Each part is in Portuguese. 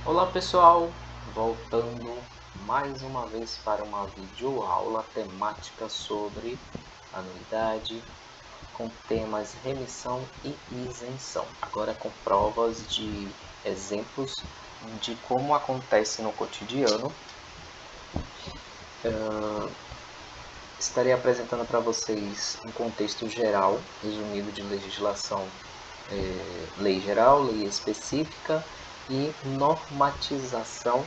Olá pessoal, voltando mais uma vez para uma videoaula temática sobre anuidade com temas remissão e isenção. Agora com provas de exemplos de como acontece no cotidiano. Estarei apresentando para vocês um contexto geral, resumido de legislação, lei geral, lei específica e normatização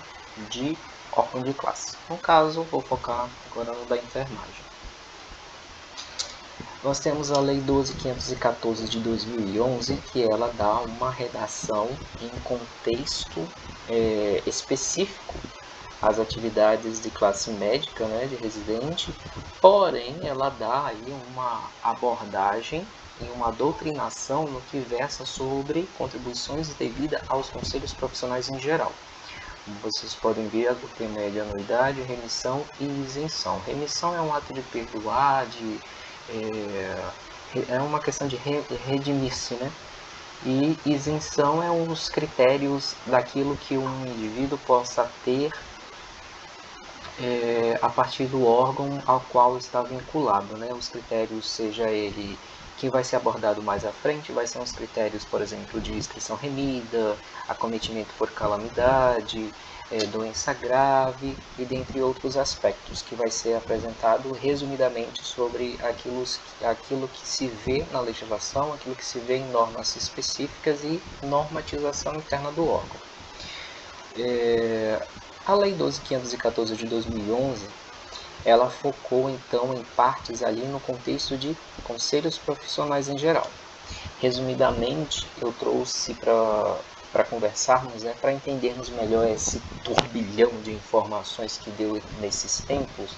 de órgão de classe. No caso, vou focar agora no da enfermagem. Nós temos a Lei 12.514 de 2011, que ela dá uma redação em contexto específico às atividades de classe médica, né, de residente, porém ela dá aí uma abordagem e uma doutrinação no que versa sobre contribuições devidas aos conselhos profissionais em geral. Como vocês podem ver, a tema é de anuidade, remissão e isenção. Remissão é um ato de perdoar, é uma questão de redimir-se, né? E isenção é os critérios daquilo que um indivíduo possa ter a partir do órgão ao qual está vinculado, né? Os critérios, seja ele que vai ser abordado mais à frente, vai ser os critérios, por exemplo, de inscrição remida, acometimento por calamidade, doença grave e dentre outros aspectos, que vai ser apresentado resumidamente sobre aquilo que se vê na legislação, aquilo que se vê em normas específicas e normatização interna do órgão. A Lei 12.514 de 2011, ela focou então em partes ali no contexto de conselhos profissionais em geral. Resumidamente, eu trouxe para conversarmos, né, para entendermos melhor esse turbilhão de informações que deu nesses tempos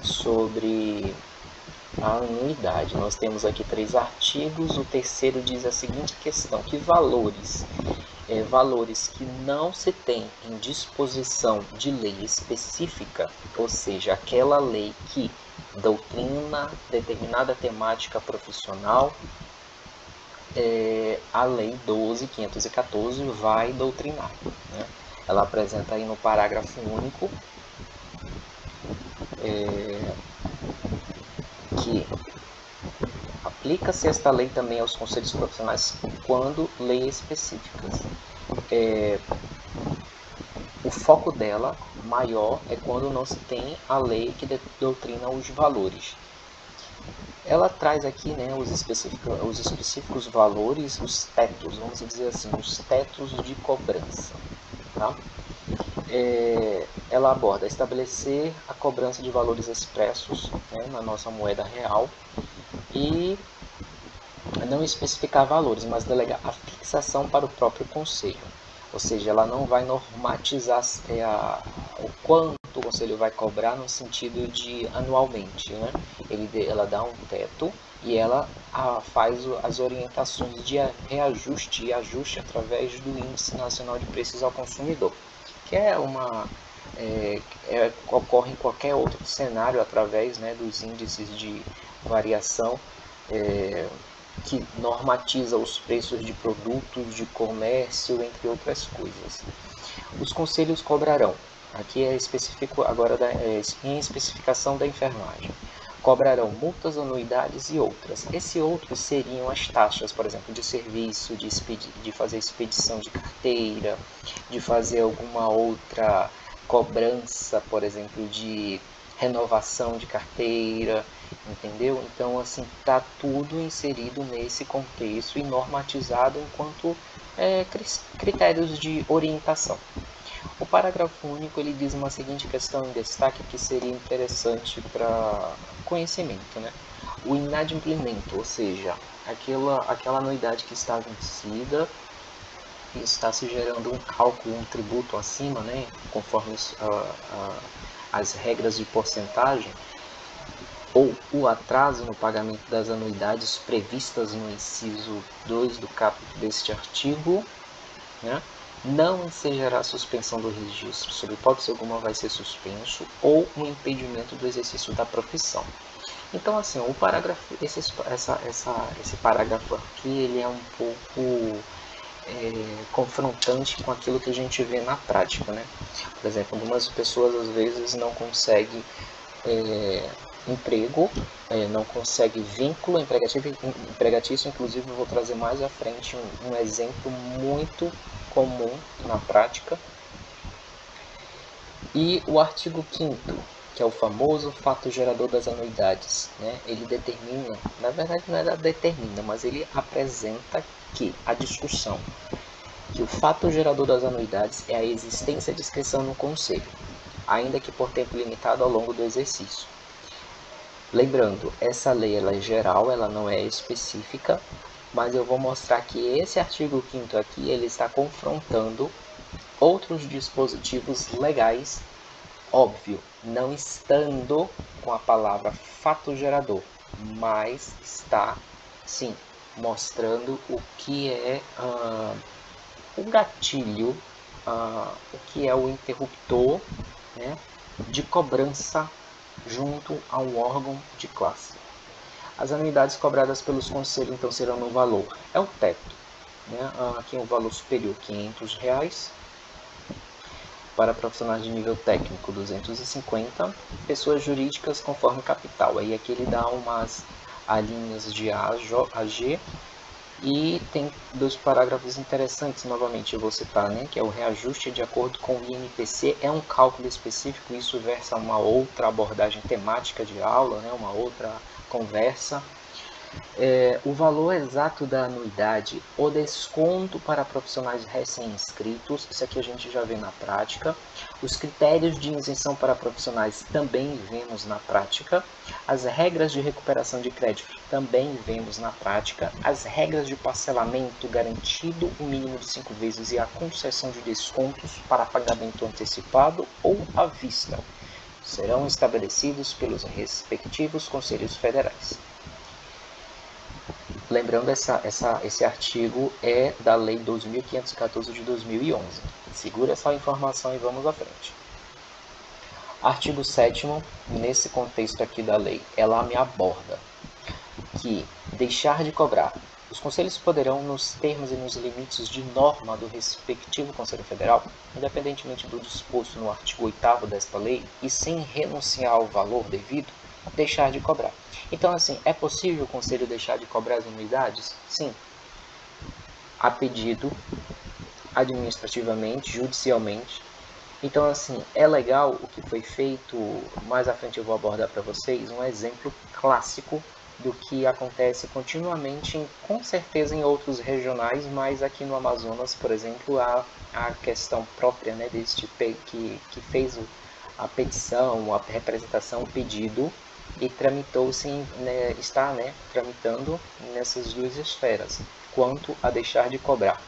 sobre a anuidade. Nós temos aqui 3 artigos, o terceiro diz a seguinte questão, que valores que não se tem em disposição de lei específica, ou seja, aquela lei que doutrina determinada temática profissional, a Lei 12.514 vai doutrinar, né? Ela apresenta aí no parágrafo único que aplica-se esta lei também aos conselhos profissionais quando leis específicas. O foco dela maior é quando não se tem a lei que doutrina os valores. Ela traz aqui, né, os específicos valores, os tetos, vamos dizer assim, os tetos de cobrança. Tá? Ela aborda estabelecer a cobrança de valores expressos, né, na nossa moeda real e não especificar valores, mas delegar a fixação para o próprio conselho. Ou seja, ela não vai normatizar o quanto o conselho vai cobrar no sentido de anualmente, né? Ela dá um teto e ela faz as orientações de reajuste e ajuste através do Índice Nacional de Preços ao Consumidor, que é ocorre em qualquer outro cenário através, né, dos índices de variação que normatiza os preços de produtos, de comércio, entre outras coisas. Os conselhos cobrarão, aqui é específico agora em especificação da enfermagem, cobrarão multas, anuidades e outras. Esses outros seriam as taxas, por exemplo, de serviço, de fazer expedição de carteira, de fazer alguma outra cobrança, por exemplo, de renovação de carteira, entendeu? Então, assim, tá tudo inserido nesse contexto e normatizado enquanto critérios de orientação. O parágrafo único ele diz uma seguinte questão em destaque que seria interessante para conhecimento, né? O inadimplemento, ou seja, aquela anuidade que está vencida e está se gerando um cálculo, um tributo acima, né? Conforme as regras de porcentagem, ou o atraso no pagamento das anuidades previstas no inciso 2 do caput deste artigo, né, não ensejará a suspensão do registro, sob hipótese alguma vai ser suspenso, ou um impedimento do exercício da profissão. Então, assim, o parágrafo, esse parágrafo aqui, ele é um pouco confrontante com aquilo que a gente vê na prática, né? Por exemplo, algumas pessoas às vezes não conseguem emprego, não conseguem vínculo empregatício. Inclusive eu vou trazer mais à frente um exemplo muito comum na prática. E o artigo 5º, que é o famoso fato gerador das anuidades, né? Ele determina, na verdade não é determina, mas ele apresenta que a discussão que o fato gerador das anuidades é a existência de inscrição no conselho, ainda que por tempo limitado ao longo do exercício. Lembrando, essa lei ela é geral, ela não é específica, mas eu vou mostrar que esse artigo 5º aqui ele está confrontando outros dispositivos legais, óbvio, não estando com a palavra fato gerador, mas está, sim, mostrando o que é o gatilho, o que é o interruptor, né, de cobrança junto a um órgão de classe. As anuidades cobradas pelos conselhos, então, serão no valor, é o teto, né? Aqui é o valor superior, R$500, para profissionais de nível técnico, 250, pessoas jurídicas conforme capital. Aí aqui ele dá umas linhas de A a G, e tem 2 parágrafos interessantes, novamente eu vou citar, né, que é o reajuste de acordo com o INPC, é um cálculo específico, isso versa uma outra abordagem temática de aula, né, uma outra conversa. O valor exato da anuidade, o desconto para profissionais recém-inscritos, isso aqui a gente já vê na prática. Os critérios de isenção para profissionais também vemos na prática. As regras de recuperação de crédito também vemos na prática. As regras de parcelamento garantido o mínimo de 5 vezes e a concessão de descontos para pagamento antecipado ou à vista serão estabelecidos pelos respectivos conselhos federais. Lembrando, esse artigo é da Lei 2.514 de 2011. Segura essa informação e vamos à frente. Artigo 7º, nesse contexto aqui da lei, ela me aborda que deixar de cobrar. Os conselhos poderão, nos termos e nos limites de norma do respectivo Conselho Federal, independentemente do disposto no artigo 8º desta lei e sem renunciar ao valor devido, deixar de cobrar. Então, assim, é possível o conselho deixar de cobrar as anuidades? Sim. A pedido, administrativamente, judicialmente. Então, assim, é legal o que foi feito. Mais à frente eu vou abordar para vocês um exemplo clássico do que acontece continuamente, com certeza em outros regionais, mas aqui no Amazonas, por exemplo, a questão própria, né, deste que fez a petição, a representação, o pedido, e tramitou-se, né, está, né, tramitando nessas 2 esferas, quanto a deixar de cobrar,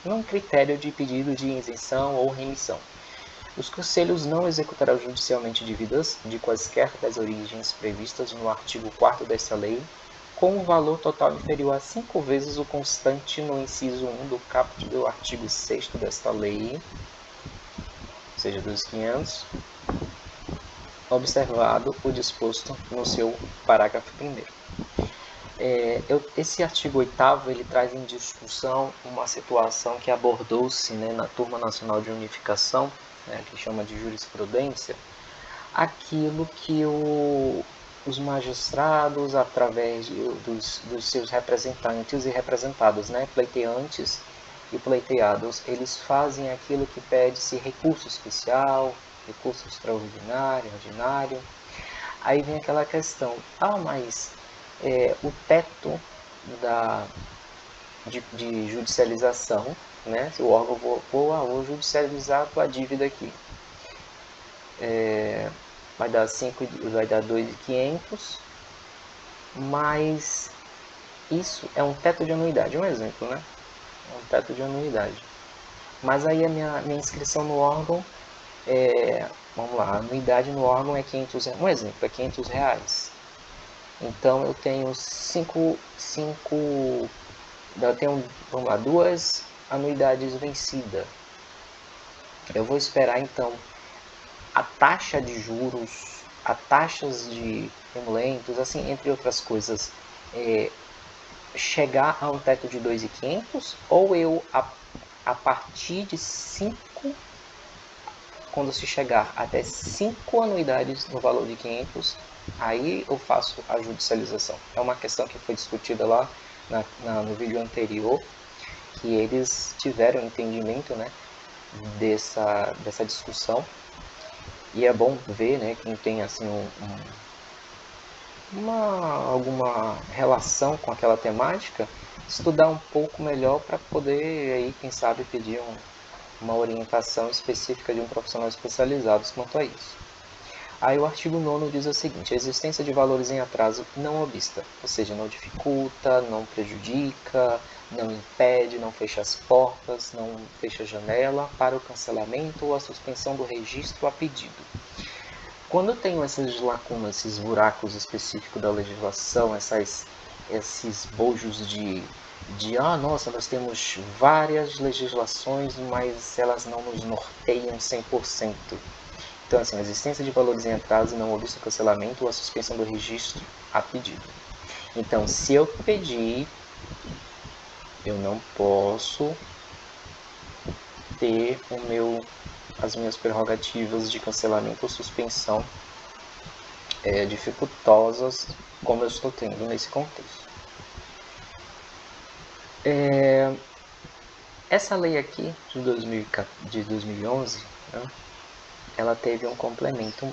num critério de pedido de isenção ou remissão. Os conselhos não executarão judicialmente dívidas de quaisquer das origens previstas no artigo 4º desta lei, com um valor total inferior a 5 vezes o constante no inciso 1 do caput do artigo 6º desta lei, ou seja, 2.500, observado o disposto no seu parágrafo 1º. Esse artigo 8º ele traz em discussão uma situação que abordou-se, né, na Turma Nacional de Unificação, né, que chama de jurisprudência, aquilo que os magistrados, através dos seus representantes e representados, né, pleiteantes e pleiteados, eles fazem aquilo que pede-se recurso especial, recurso extraordinário, ordinário. Aí vem aquela questão, mas o teto de judicialização, né, se o órgão vou judicializar a tua dívida aqui, vai dar 2.500, mas isso é um teto de anuidade, um exemplo, né? Um teto de anuidade. Mas aí a minha inscrição no órgão, vamos lá, a anuidade no órgão é 500, um exemplo, é R$500. Então eu tenho vamos lá, 2 anuidades vencidas. Eu vou esperar então a taxa de juros, a taxas de emulentos, assim, entre outras coisas, chegar a um teto de 2.500 ou eu, a partir de 5, quando se chegar até 5 anuidades no valor de 500, aí eu faço a judicialização. É uma questão que foi discutida lá no vídeo anterior, que eles tiveram entendimento, né, dessa discussão. E é bom ver, né, quem tem assim alguma relação com aquela temática, estudar um pouco melhor para poder aí, quem sabe, pedir uma orientação específica de um profissional especializado quanto a isso. Aí o artigo 9º diz o seguinte: a existência de valores em atraso não obsta, ou seja, não dificulta, não prejudica, não impede, não fecha as portas, não fecha a janela para o cancelamento ou a suspensão do registro a pedido. Quando eu tenho essas lacunas, esses buracos específicos da legislação, esses bojos de nossa, nós temos várias legislações, mas elas não nos norteiam 100%. Então, assim, a existência de valores em atraso não obsta o cancelamento ou a suspensão do registro a pedido. Então, se eu pedir, eu não posso ter as minhas prerrogativas de cancelamento ou suspensão dificultosas, como eu estou tendo nesse contexto. Essa lei aqui de 2011, né, ela teve um complemento.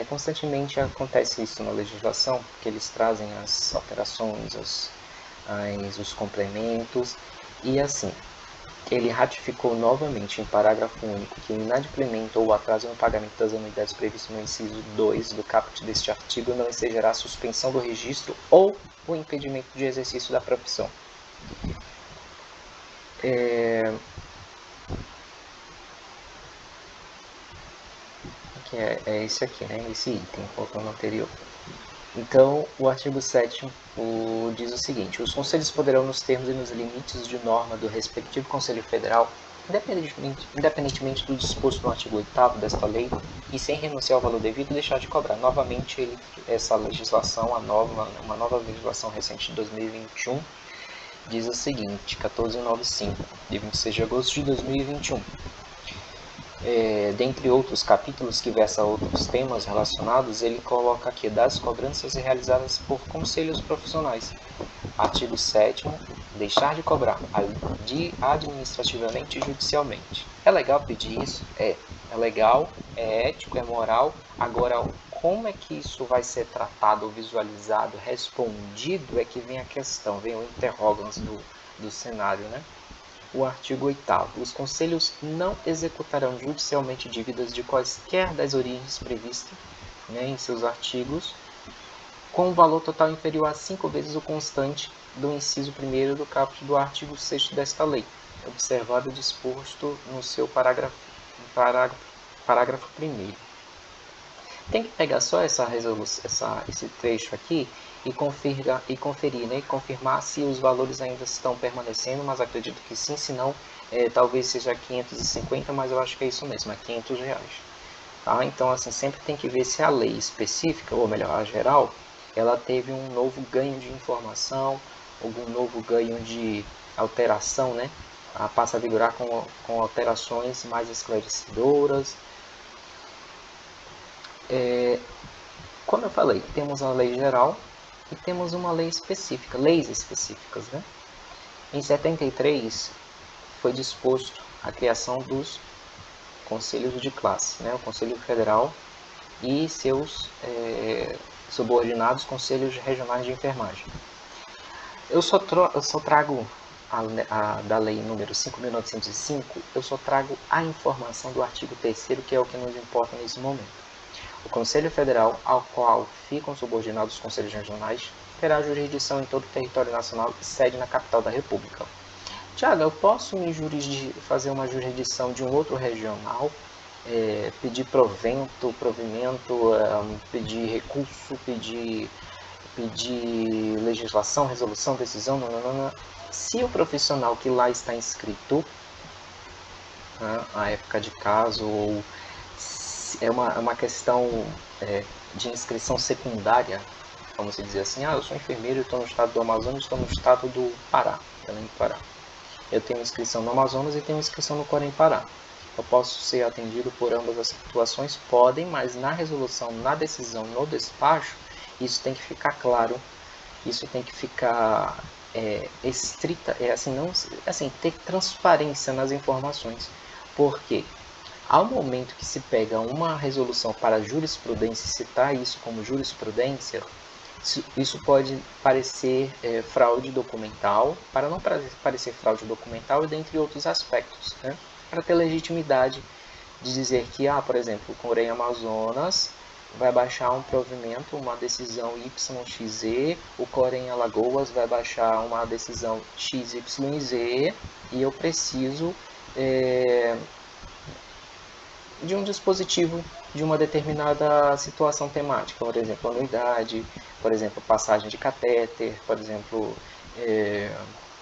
Constantemente acontece isso na legislação, que eles trazem as alterações, os complementos, e assim, ele ratificou novamente em parágrafo único que o inadimplemento ou atraso no pagamento das anuidades previsto no inciso 2 do caput deste artigo não ensejará a suspensão do registro ou o impedimento de exercício da profissão. Que é esse aqui, né? Esse item, voltando ao anterior. Então, o artigo 7º diz o seguinte: os conselhos poderão, nos termos e nos limites de norma do respectivo Conselho Federal, independentemente do disposto no artigo 8º desta lei, e sem renunciar ao valor devido, deixar de cobrar. Novamente, essa legislação, uma nova legislação recente de 2021, diz o seguinte: 1495, de 26 de agosto de 2021. Dentre outros capítulos que versa outros temas relacionados, ele coloca aqui das cobranças realizadas por conselhos profissionais. Artigo 7º, deixar de cobrar administrativamente e judicialmente. É legal pedir isso? É legal, é ético, é moral. Agora, como é que isso vai ser tratado, visualizado, respondido, é que vem a questão, vem o interrogans do cenário, né? O artigo 8º. Os conselhos não executarão judicialmente dívidas de quaisquer das origens previstas, né, em seus artigos, com um valor total inferior a 5 vezes o constante do inciso 1º do caput do artigo 6º desta lei, observado o disposto no seu parágrafo 1º. Tem que pegar só esse trecho aqui e conferir, né, e confirmar se os valores ainda estão permanecendo, mas acredito que sim, se não, talvez seja 550, mas eu acho que é isso mesmo, é R$500. Tá? Então, assim, sempre tem que ver se a lei específica, ou melhor, a geral, ela teve um novo ganho de informação, algum novo ganho de alteração, né? Passa a vigorar com alterações mais esclarecedoras. Como eu falei, temos a lei geral e temos uma lei específica, leis específicas, né? Em 73 foi disposto a criação dos conselhos de classe, né? O Conselho Federal e seus subordinados conselhos regionais de enfermagem. Eu só trago da lei número 5.905, eu só trago a informação do artigo 3º, que é o que nos importa nesse momento. O Conselho Federal, ao qual ficam subordinados os conselhos regionais, terá jurisdição em todo o território nacional e sede na capital da República. Tiago, eu posso fazer uma jurisdição de um outro regional, pedir provimento, pedir recurso, pedir legislação, resolução, decisão, se o profissional que lá está inscrito, a época de caso, ou é uma questão de inscrição secundária, vamos dizer assim, eu sou enfermeiro, estou no estado do Amazonas, estou no estado do Pará, Belém do Pará. Eu tenho inscrição no Amazonas e tenho inscrição no Corém-Pará. Eu posso ser atendido por ambas as situações? Podem, mas na resolução, na decisão, no despacho, isso tem que ficar claro, isso tem que ficar estrita, ter transparência nas informações. Porque ao momento que se pega uma resolução para jurisprudência e citar isso como jurisprudência, isso pode parecer fraude documental, para não parecer fraude documental e dentre outros aspectos, né? Para ter legitimidade de dizer que, por exemplo, o Corém Amazonas vai baixar um provimento, uma decisão YXZ, o Corém Alagoas vai baixar uma decisão XYZ e eu preciso de um dispositivo de uma determinada situação temática, por exemplo, anuidade, por exemplo, passagem de catéter, por exemplo,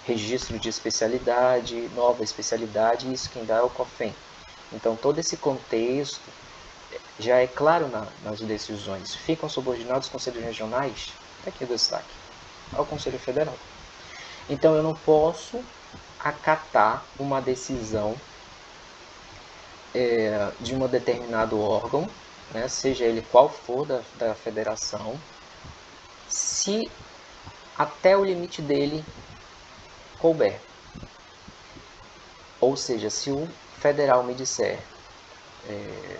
registro de especialidade, nova especialidade, isso quem dá é o COFEM. Então, todo esse contexto já é claro nas decisões. Ficam subordinados aos conselhos regionais, aqui o destaque, ao Conselho Federal. Então, eu não posso acatar uma decisão de um determinado órgão, né, seja ele qual for da federação, se até o limite dele couber. Ou seja, se o federal me disser,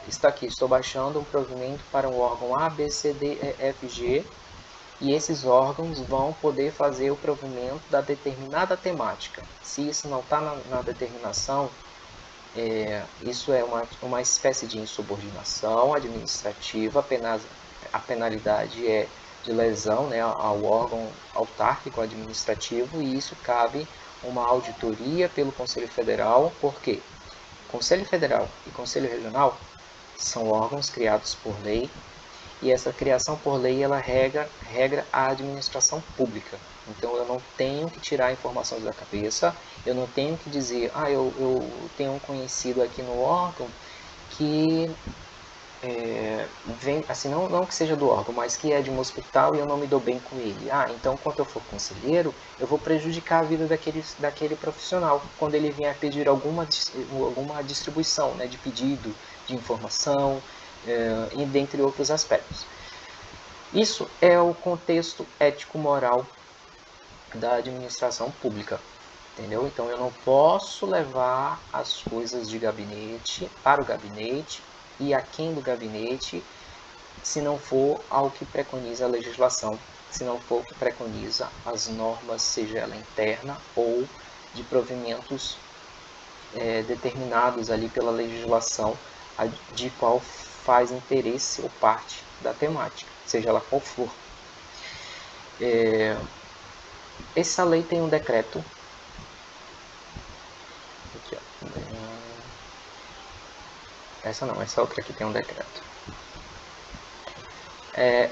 está aqui, estou baixando um provimento para um órgão A, B, C, D, E, F, G, e esses órgãos vão poder fazer o provimento da determinada temática. Se isso não está na determinação, isso é uma espécie de insubordinação administrativa, a penalidade é de lesão, né, ao órgão autárquico administrativo, e isso cabe uma auditoria pelo Conselho Federal, porque Conselho Federal e Conselho Regional são órgãos criados por lei, e essa criação por lei ela regra a administração pública. Então eu não tenho que tirar informações da cabeça, eu não tenho que dizer, eu tenho um conhecido aqui no órgão que vem, assim, não que seja do órgão, mas que é de um hospital e eu não me dou bem com ele. Então quando eu for conselheiro, eu vou prejudicar a vida daquele profissional, quando ele vier pedir alguma distribuição, né, de pedido, de informação, e dentre outros aspectos. Isso é o contexto ético-moral da administração pública, entendeu? Então eu não posso levar as coisas de gabinete para o gabinete e aquém do gabinete se não for ao que preconiza a legislação, se não for o que preconiza as normas, seja ela interna ou de provimentos determinados ali pela legislação de qual faz interesse ou parte da temática, seja ela qual for. Essa lei tem um decreto. Aqui, essa outra aqui tem um decreto.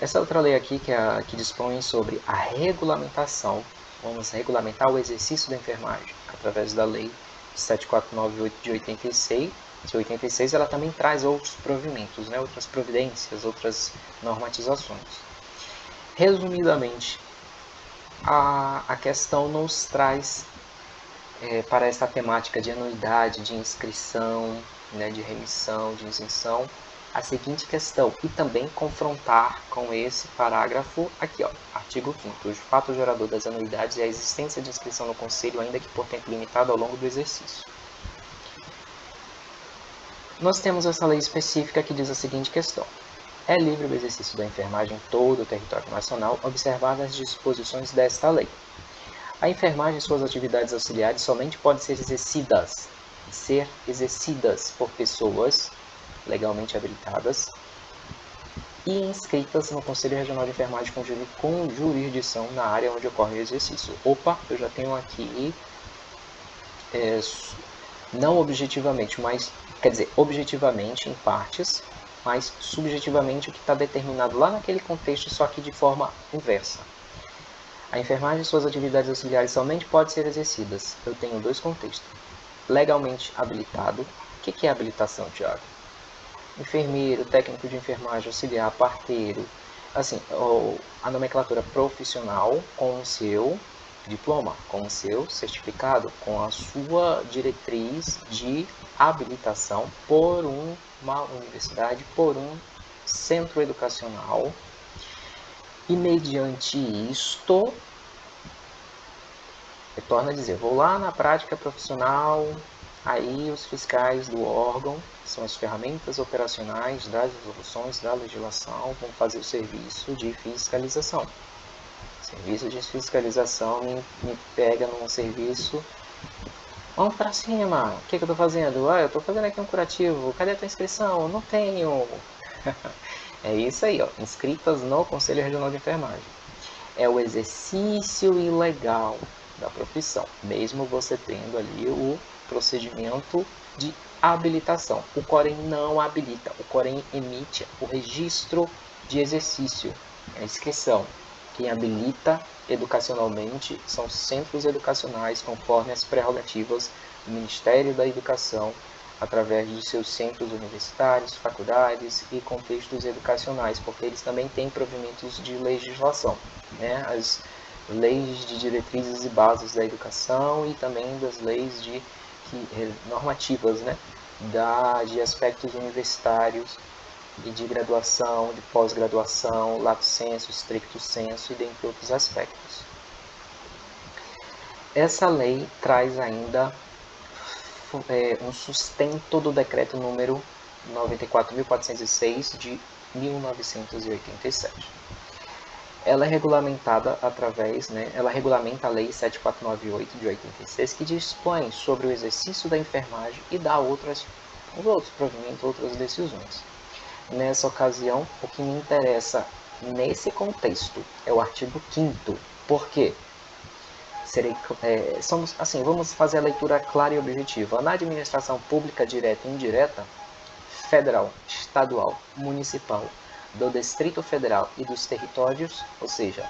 Essa outra lei aqui, que dispõe sobre a regulamentação, vamos regulamentar o exercício da enfermagem, através da lei 7498 de 86. De 86 ela também traz outros provimentos, né, outras providências, outras normatizações. Resumidamente, a questão nos traz para essa temática de anuidade, de inscrição, né, de remissão, de isenção, a seguinte questão, e também confrontar com esse parágrafo aqui, artigo 5º, o fato gerador das anuidades é a existência de inscrição no conselho, ainda que por tempo limitado ao longo do exercício. Nós temos essa lei específica que diz a seguinte questão: é livre o exercício da enfermagem em todo o território nacional, observadas as disposições desta lei. A enfermagem e suas atividades auxiliares somente podem ser exercidas por pessoas legalmente habilitadas e inscritas no Conselho Regional de Enfermagem com jurisdição na área onde ocorre o exercício. Eu já tenho aqui, não objetivamente, mas, quer dizer, objetivamente em partes, mas subjetivamente o que está determinado lá naquele contexto, só que de forma inversa. A enfermagem e suas atividades auxiliares somente podem ser exercidas. Eu tenho dois contextos. Legalmente habilitado. O que é habilitação, Tiago? Enfermeiro, técnico de enfermagem, auxiliar, parteiro, assim, a nomenclatura profissional com o seu diploma, com o seu certificado, com a sua diretriz de habilitação por uma universidade, por um centro educacional, e mediante isto, eu torno a dizer, vou lá na prática profissional, aí os fiscais do órgão, que são as ferramentas operacionais das resoluções da legislação, vão fazer o serviço de fiscalização. O serviço de fiscalização me pega num serviço, vamos para cima, o que eu estou fazendo? Eu estou fazendo aqui um curativo, cadê a tua inscrição? Não tenho. É isso aí, ó, inscritas no Conselho Regional de Enfermagem. É o exercício ilegal da profissão, mesmo você tendo ali o procedimento de habilitação. O Corem não habilita, o Corem emite o registro de exercício, a inscrição. Quem habilita educacionalmente são centros educacionais, conforme as prerrogativas do Ministério da Educação, através dos seus centros universitários, faculdades e contextos educacionais, porque eles também têm provimentos de legislação, né? As leis de diretrizes e bases da educação e também das leis normativas, né? De aspectos universitários e de graduação, de pós-graduação, lato sensu, stricto sensu e dentre outros aspectos. Essa lei traz ainda um sustento do decreto número 94.406 de 1987. Ela é regulamentada através, né, ela regulamenta a lei 7498 de 86, que dispõe sobre o exercício da enfermagem e dá outros provimentos, outras decisões. Nessa ocasião, o que me interessa nesse contexto é o artigo 5º. Por quê? Vamos fazer a leitura clara e objetiva. Na administração pública direta e indireta, federal, estadual, municipal, do Distrito Federal e dos territórios, ou seja,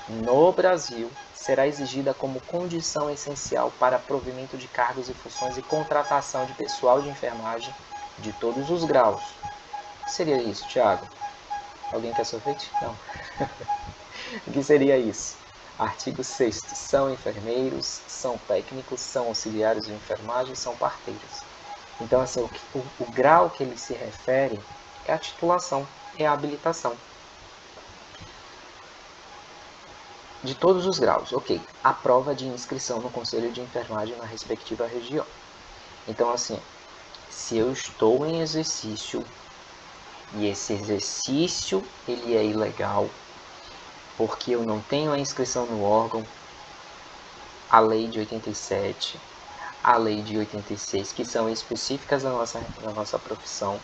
no Brasil, será exigida como condição essencial para provimento de cargos e funções e contratação de pessoal de enfermagem de todos os graus. O que seria isso, Thiago? Alguém quer sorvete? Não. O que seria isso? Artigo 6º. São enfermeiros, são técnicos, são auxiliares de enfermagem, são parteiros. Então, assim, o grau que ele se refere é a titulação, é a habilitação. De todos os graus, ok. A prova de inscrição no Conselho de Enfermagem na respectiva região. Então, assim, se eu estou em exercício e esse exercício ele é ilegal, porque eu não tenho a inscrição no órgão, a lei de 87, a lei de 86, que são específicas da nossa profissão,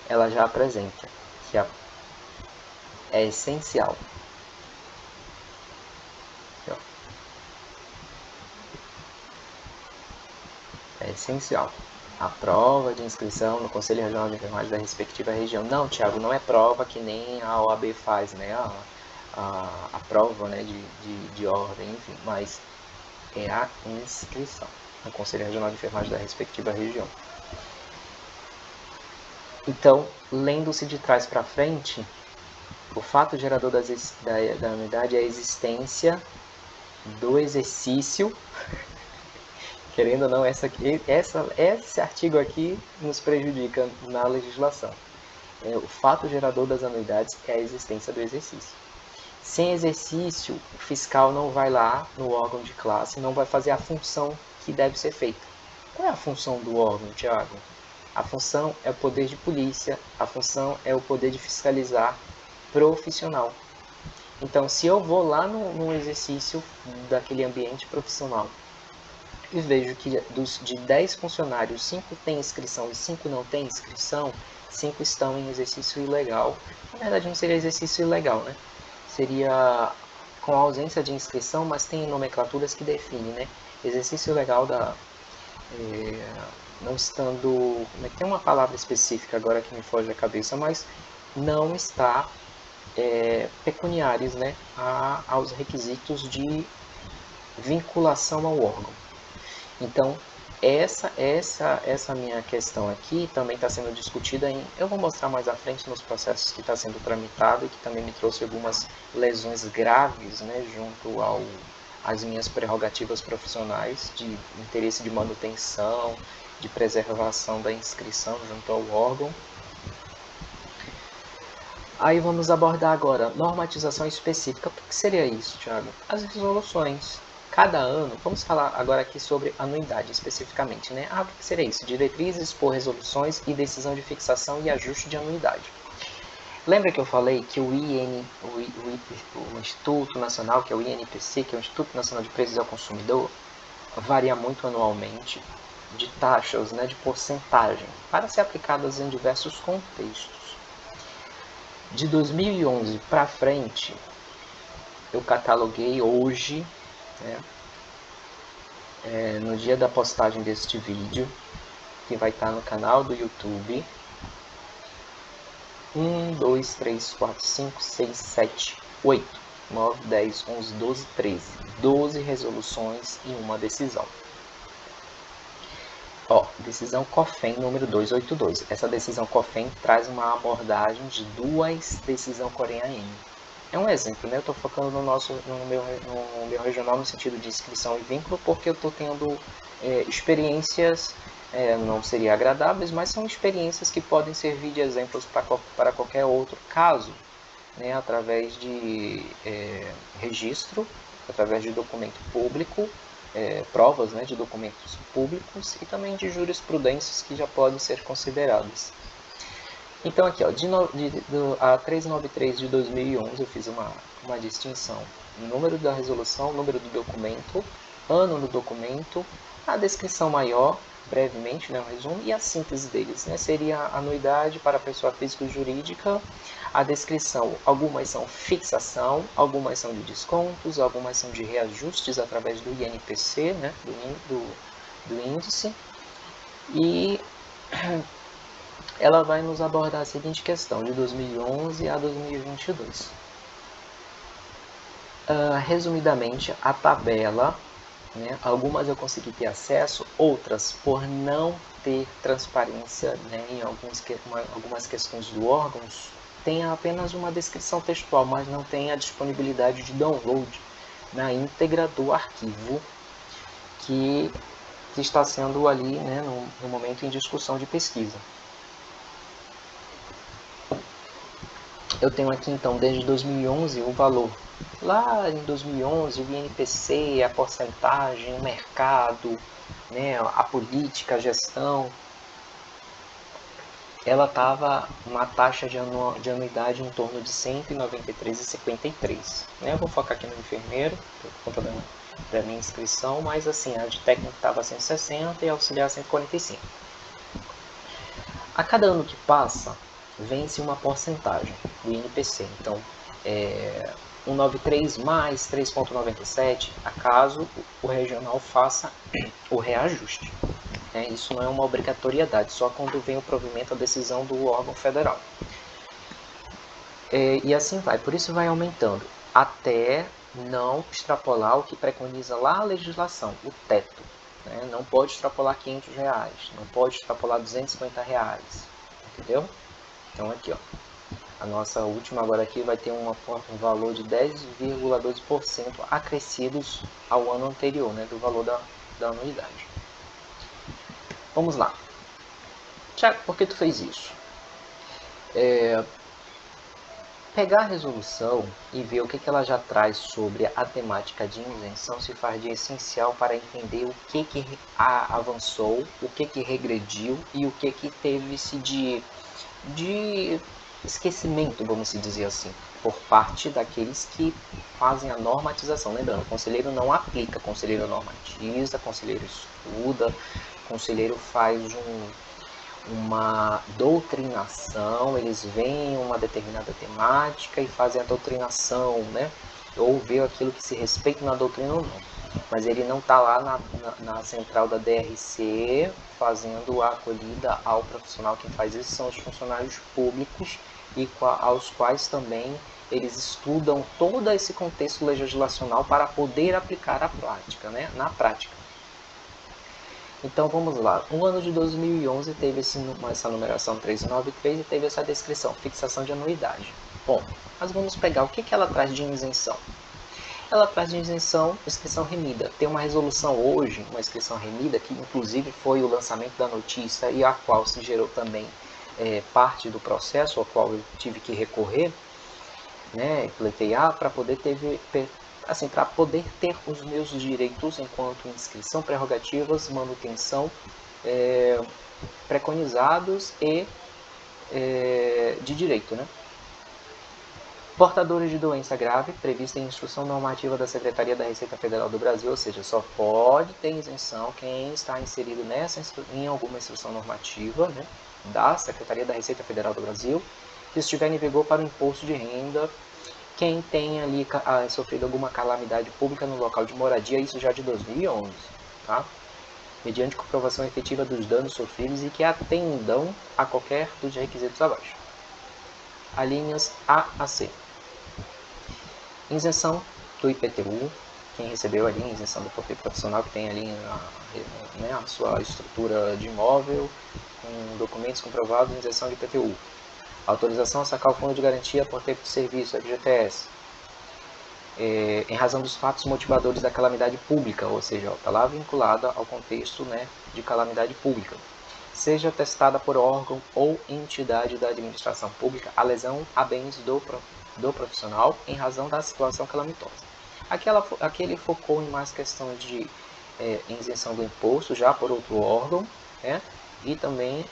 ela já apresenta que é essencial. É essencial. A prova de inscrição no Conselho Regional de Enfermagem da respectiva região. Não, Thiago, não é prova que nem a OAB faz, né? A prova, né, de ordem, enfim, mas é a inscrição no Conselho Regional de Enfermagem da respectiva região. Então, lendo-se de trás para frente, o fato gerador da unidade é a existência do exercício. Querendo ou não, esse artigo aqui nos prejudica na legislação. O fato gerador das anuidades é a existência do exercício. Sem exercício, o fiscal não vai lá no órgão de classe, não vai fazer a função que deve ser feita. Qual é a função do órgão, Thiago? A função é o poder de polícia, a função é o poder de fiscalizar profissional. Então, se eu vou lá no exercício daquele ambiente profissional e vejo que de 10 funcionários, 5 têm inscrição e 5 não têm inscrição, 5 estão em exercício ilegal. Na verdade, não seria exercício ilegal, né? Seria com ausência de inscrição, mas tem nomenclaturas que definem, né? Exercício ilegal não estando... Tem uma palavra específica agora que me foge da cabeça, mas não está pecuniários, né? Aos requisitos de vinculação ao órgão. Então, essa minha questão aqui também está sendo discutida eu vou mostrar mais à frente nos processos que está sendo tramitado e que também me trouxe algumas lesões graves, né, junto às minhas prerrogativas profissionais de interesse de manutenção, de preservação da inscrição junto ao órgão. Aí vamos abordar agora normatização específica. O que seria isso, Thiago? As resoluções. Cada ano, vamos falar agora aqui sobre anuidade especificamente, né? O que seria isso? Diretrizes por resoluções e decisão de fixação e ajuste de anuidade. Lembra que eu falei que o Instituto Nacional, que é o INPC, que é o Instituto Nacional de Preços ao Consumidor, varia muito anualmente de taxas, né, de porcentagem, para ser aplicadas em diversos contextos. De 2011 para frente, eu cataloguei hoje, né, no dia da postagem deste vídeo, que vai estar no canal do YouTube, 1, 2, 3, 4, 5, 6, 7, 8, 9, 10, 11, 12, 13. 12 resoluções e uma decisão. Decisão COFEN número 282. Essa decisão COFEN traz uma abordagem de duas decisões Coreia-N. É um exemplo, né? Eu estou focando no meu regional no sentido de inscrição e vínculo, porque eu estou tendo experiências, não seriam agradáveis, mas são experiências que podem servir de exemplos para qualquer outro caso, né? Através de registro, através de documento público, provas, né, de documentos públicos e também de jurisprudências que já podem ser consideradas. Então aqui, a 393 de 2011 eu fiz uma distinção: número da resolução, número do documento, ano do documento, a descrição maior, brevemente, né, um resumo, e a síntese deles, né, seria a anuidade para a pessoa física e jurídica, a descrição, algumas são fixação, algumas são de descontos, algumas são de reajustes através do INPC, né, do índice, e ela vai nos abordar a seguinte questão, de 2011 a 2022. Resumidamente, a tabela, né, algumas eu consegui ter acesso, outras, por não ter transparência, né, em algumas questões do órgão, tem apenas uma descrição textual, mas não tem a disponibilidade de download na íntegra do arquivo que está sendo ali, né, no momento em discussão de pesquisa. Eu tenho aqui então desde 2011 o valor. Lá em 2011 o INPC, a porcentagem, o mercado, né, a política, a gestão, ela estava uma taxa de anuidade em torno de R$ 193,53. Eu vou focar aqui no enfermeiro, por conta da minha inscrição, mas assim, a de técnico estava 160 e auxiliar 145. A cada ano que passa, vence uma porcentagem do INPC. Então, 193 mais 3,97, acaso o regional faça o reajuste. Isso não é uma obrigatoriedade, só quando vem o provimento, a decisão do órgão federal. E assim vai, por isso vai aumentando, até não extrapolar o que preconiza lá a legislação, o teto. Não pode extrapolar R$ 500, não pode extrapolar R$ 250, entendeu? Então aqui, a nossa última agora aqui vai ter um valor de 10,12% acrescidos ao ano anterior, né, do valor da anuidade. Vamos lá. Tiago, por que tu fez isso? Pegar a resolução e ver o que ela já traz sobre a temática de isenção se faz de essencial para entender o que avançou, o que regrediu e o que teve-se de esquecimento, vamos dizer assim, por parte daqueles que fazem a normatização. Lembrando, o conselheiro não aplica, o conselheiro normatiza, o conselheiro estuda, o conselheiro faz uma doutrinação, eles veem uma determinada temática e fazem a doutrinação, né? Ou vê aquilo que se respeita na doutrina ou não. Mas ele não está lá na central da DRC fazendo a acolhida ao profissional. Quem faz isso são os funcionários públicos e aos quais também eles estudam todo esse contexto legislacional para poder aplicar a prática, né? Na prática. Então vamos lá, no ano de 2011 teve essa numeração 393 e teve essa descrição, fixação de anuidade. Bom, mas vamos pegar o que ela traz de isenção. Ela traz de isenção inscrição remida. Tem uma resolução hoje, uma inscrição remida, que inclusive foi o lançamento da notícia e a qual se gerou também parte do processo ao qual eu tive que recorrer, né, pleitear para poder ter os meus direitos enquanto inscrição, prerrogativas, manutenção, preconizados e de direito, né? Portadores de doença grave, prevista em instrução normativa da Secretaria da Receita Federal do Brasil, ou seja, só pode ter isenção quem está inserido em alguma instrução normativa, né, da Secretaria da Receita Federal do Brasil, que estiver em vigor para o imposto de renda, quem tem ali sofrido alguma calamidade pública no local de moradia, isso já de 2011, tá? Mediante comprovação efetiva dos danos sofridos e que atendam a qualquer dos requisitos abaixo. Alíneas A a C. Isenção do IPTU, quem recebeu ali a isenção do porteiro profissional, que tem ali a sua estrutura de imóvel, com documentos comprovados, isenção de IPTU. Autorização a sacar o fundo de garantia por tempo de serviço, FGTS. Em razão dos fatos motivadores da calamidade pública, ou seja, está lá vinculada ao contexto, né, de calamidade pública. Seja atestada por órgão ou entidade da administração pública a lesão a bens do profissional em razão da situação calamitosa. Aqui ele focou em mais questões de isenção do imposto já por outro órgão, né, e também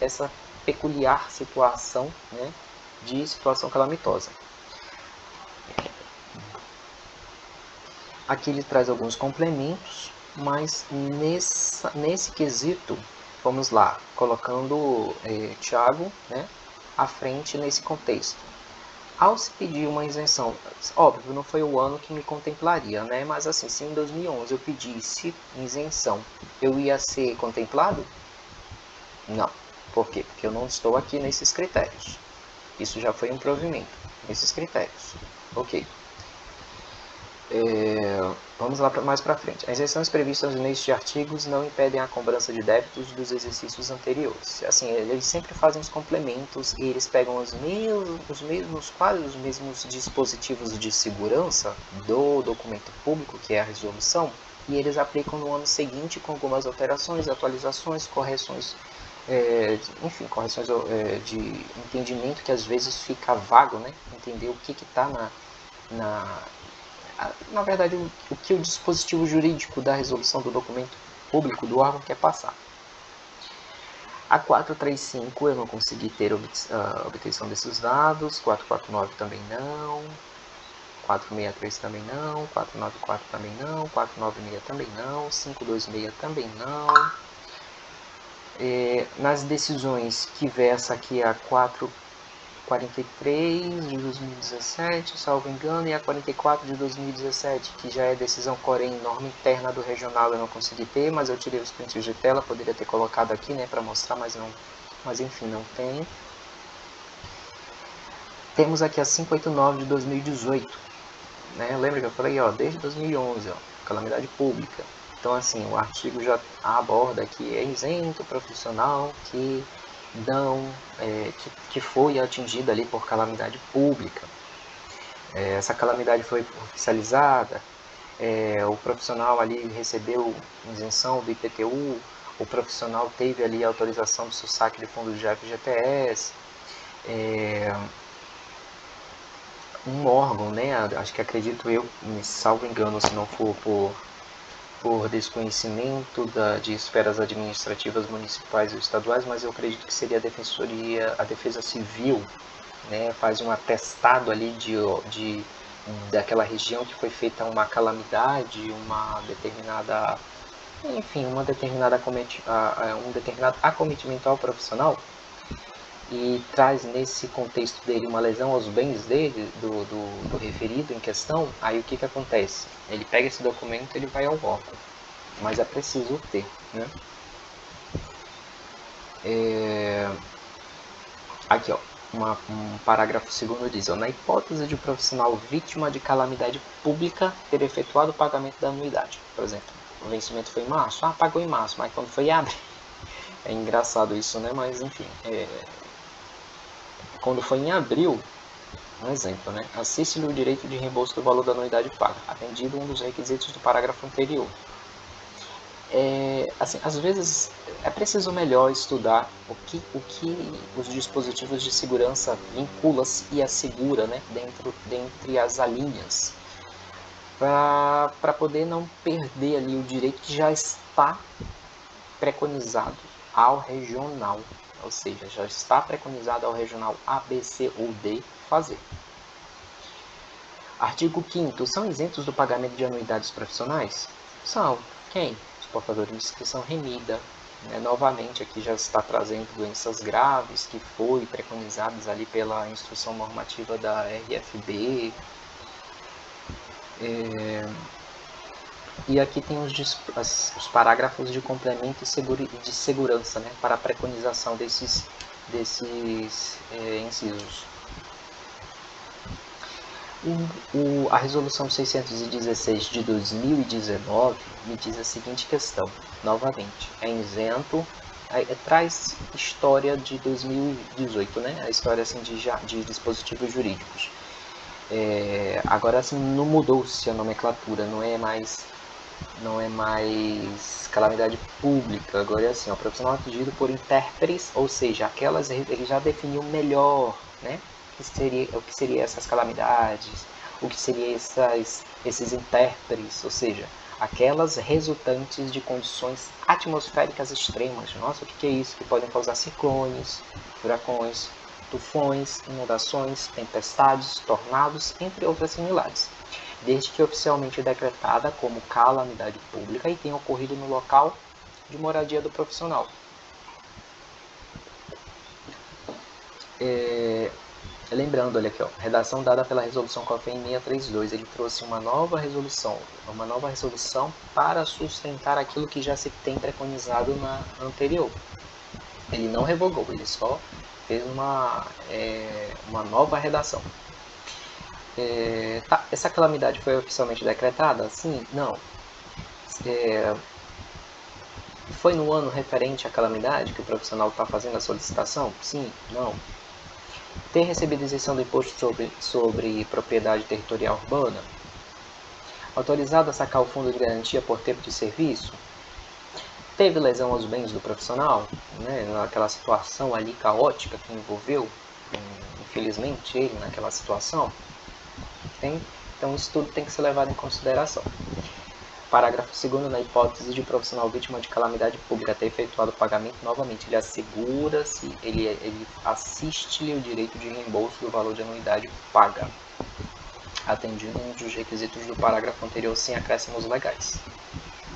essa peculiar situação, né, de situação calamitosa. Aqui ele traz alguns complementos, mas nesse quesito, vamos lá, colocando Thiago, né, à frente nesse contexto. Ao se pedir uma isenção, óbvio, não foi o ano que me contemplaria, né, mas assim, se em 2011 eu pedisse isenção, eu ia ser contemplado? Não. Por quê? Porque eu não estou aqui nesses critérios. Isso já foi um provimento, nesses critérios. Ok. Vamos lá mais para frente. As isenções previstas nestes artigos não impedem a cobrança de débitos dos exercícios anteriores. Assim, eles sempre fazem os complementos e eles pegam quase os mesmos dispositivos de segurança do documento público, que é a resolução, e eles aplicam no ano seguinte com algumas alterações, atualizações, correções, enfim, correções de entendimento que às vezes fica vago, né? Entender o que está na verdade, o que o dispositivo jurídico da resolução do documento público do órgão quer passar. A 435 eu não consegui ter obtenção desses dados, 449 também não, 463 também não, 494 também não, 496 também não, 526 também não. Nas decisões que versa aqui a 443 de 2017, salvo engano, e a 44 de 2017, que já é decisão Corém, norma interna do regional, eu não consegui ter, mas eu tirei os prints de tela, poderia ter colocado aqui, né, para mostrar, mas enfim, não tem. Temos aqui a 589 de 2018, né, lembra que eu falei, desde 2011, calamidade pública. Então, assim, o artigo já aborda que é isento profissional que que foi atingida ali por calamidade pública. Essa calamidade foi oficializada, o profissional ali recebeu isenção do IPTU, o profissional teve ali autorização do seu saque de fundo de FGTS, um órgão, né, acho que acredito eu, me salvo engano, se não for por desconhecimento de esferas administrativas municipais ou estaduais, mas eu acredito que seria a Defesa Civil, né, faz um atestado ali daquela região que foi feita uma calamidade, um determinado acometimento ao profissional, e traz nesse contexto dele uma lesão aos bens dele, do referido em questão. Aí o que acontece? Ele pega esse documento e ele vai ao órgão, mas é preciso ter, né? Aqui, um parágrafo segundo diz, na hipótese de profissional vítima de calamidade pública ter efetuado o pagamento da anuidade, por exemplo, o vencimento foi em março, pagou em março, mas quando foi em abril, é engraçado isso, né? Mas enfim, quando foi em abril, um exemplo, né? Assiste-lhe o direito de reembolso do valor da anuidade paga, atendido um dos requisitos do parágrafo anterior. Assim, às vezes é preciso melhor estudar o que os dispositivos de segurança vinculam e assegura, né, dentre as alíneas, para poder não perder ali o direito que já está preconizado ao regional, ou seja, já está preconizado ao regional A, B, C ou D fazer. Artigo 5º. São isentos do pagamento de anuidades profissionais? São. Quem? Os portadores de inscrição remida. Novamente, aqui já está trazendo doenças graves que foi preconizadas ali pela instrução normativa da RFB. E aqui tem os parágrafos de complemento e de segurança, né, para a preconização desses incisos. A resolução 616 de 2019 me diz a seguinte questão, novamente, é isento, traz história de 2018, né, a história assim, de dispositivos jurídicos. Agora assim, não mudou-se a nomenclatura, não é mais calamidade pública, agora é assim, o profissional atingido por intérpretes, ou seja, ele já definiu melhor, né, o que seria essas calamidades, o que seria esses intérpretes, ou seja, aquelas resultantes de condições atmosféricas extremas. Nossa, o que é isso? Que podem causar ciclones, furacões, tufões, inundações, tempestades, tornados, entre outras similares, desde que oficialmente decretada como calamidade pública e tenha ocorrido no local de moradia do profissional. Lembrando, olha aqui, ó, redação dada pela resolução COFEM 632, ele trouxe uma nova resolução para sustentar aquilo que já se tem preconizado na anterior. Ele não revogou, ele só fez uma nova redação. Essa calamidade foi oficialmente decretada? Sim? Não. Foi no ano referente à calamidade que o profissional está fazendo a solicitação? Sim? Não. Ter recebido isenção do imposto sobre propriedade territorial urbana? Autorizado a sacar o fundo de garantia por tempo de serviço? Teve lesão aos bens do profissional? Né? Naquela situação ali caótica que envolveu, infelizmente, ele naquela situação? Então isso tudo tem que ser levado em consideração. Parágrafo 2º, na hipótese de profissional vítima de calamidade pública ter efetuado o pagamento, novamente ele assegura-se, ele assiste-lhe o direito de reembolso do valor de anuidade paga, atendido um dos requisitos do parágrafo anterior sem acréscimos legais.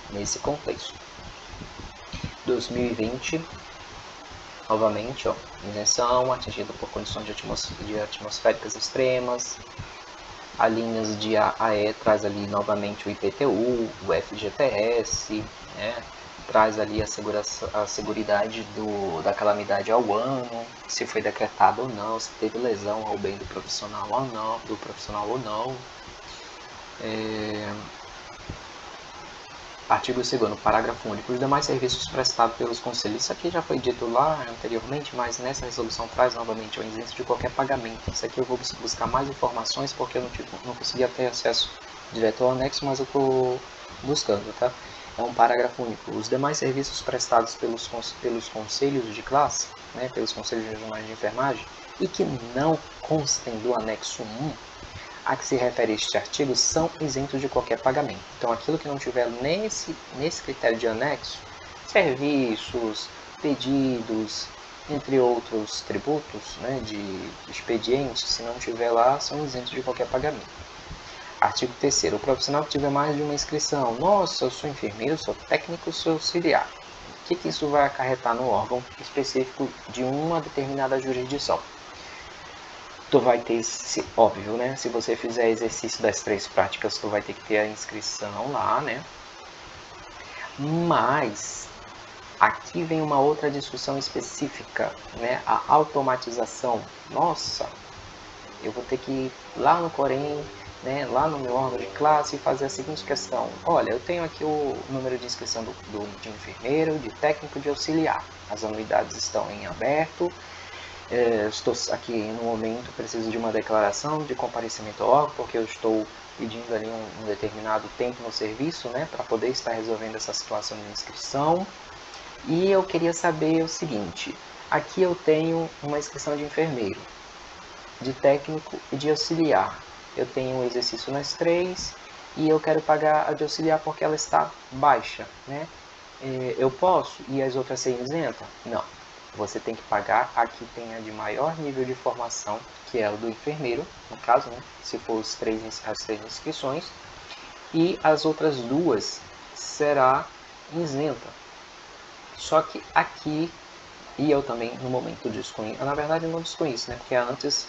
Nesse contexto. 2020, novamente, ó, isenção atingida por condições de atmosféricas extremas. A linhas de AE traz ali novamente o IPTU, o FGTS, né? Traz ali a seguridade da calamidade ao ano, se foi decretado ou não, se teve lesão ao bem do profissional ou não. Artigo 2º, parágrafo único. Os demais serviços prestados pelos conselhos, isso aqui já foi dito lá anteriormente, mas nessa resolução traz novamente o isento de qualquer pagamento. Isso aqui eu vou buscar mais informações porque eu não consegui ter acesso direto ao anexo, mas eu estou buscando, tá? É um parágrafo único. Os demais serviços prestados pelos conselhos de classe, né, pelos conselhos regionais de enfermagem, e que não constem do anexo 1, a que se refere este artigo, são isentos de qualquer pagamento. Então, aquilo que não tiver nesse critério de anexo, serviços, pedidos, entre outros tributos, né, de expedientes, se não tiver lá, são isentos de qualquer pagamento. Artigo 3º. O profissional que tiver mais de uma inscrição, nossa, eu sou enfermeiro, sou técnico, sou auxiliar. O que isso vai acarretar no órgão específico de uma determinada jurisdição? Tu vai ter, óbvio, né? Se você fizer exercício das 3 práticas, tu vai ter que ter a inscrição lá, né? Mas aqui vem uma outra discussão específica, né? A automatização. Nossa, eu vou ter que ir lá no Corém né, lá no meu órgão de classe e fazer a seguinte questão: olha, eu tenho aqui o número de inscrição de enfermeiro, de técnico, de auxiliar. As anuidades estão em aberto. Estou aqui no momento, preciso de uma declaração de comparecimento ao órgão, porque eu estou pedindo ali um determinado tempo no serviço, né, para poder estar resolvendo essa situação de inscrição. E eu queria saber o seguinte: aqui eu tenho uma inscrição de enfermeiro, de técnico e de auxiliar. Eu tenho um exercício nas 3 e eu quero pagar a de auxiliar porque ela está baixa, né? Eu posso e as outras ser isenta? Não. Você tem que pagar a que tenha de maior nível de formação, que é o do enfermeiro, no caso, né? Se for as 3 inscrições, e as outras 2 será isenta. Só que aqui, e eu também no momento desconheço, na verdade eu não desconheço, né? Porque antes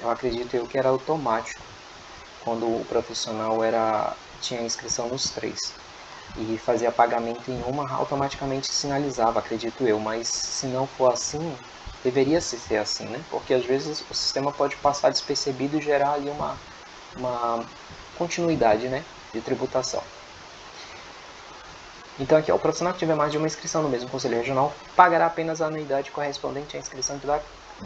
eu acredito que era automático, quando o profissional tinha inscrição nos 3 e fazia pagamento em uma, automaticamente sinalizava, acredito eu, mas se não for assim, deveria ser assim, né? Porque às vezes o sistema pode passar despercebido e gerar ali uma continuidade, né, de tributação. Então aqui, ó, o profissional que tiver mais de uma inscrição no mesmo Conselho Regional pagará apenas a anuidade correspondente à inscrição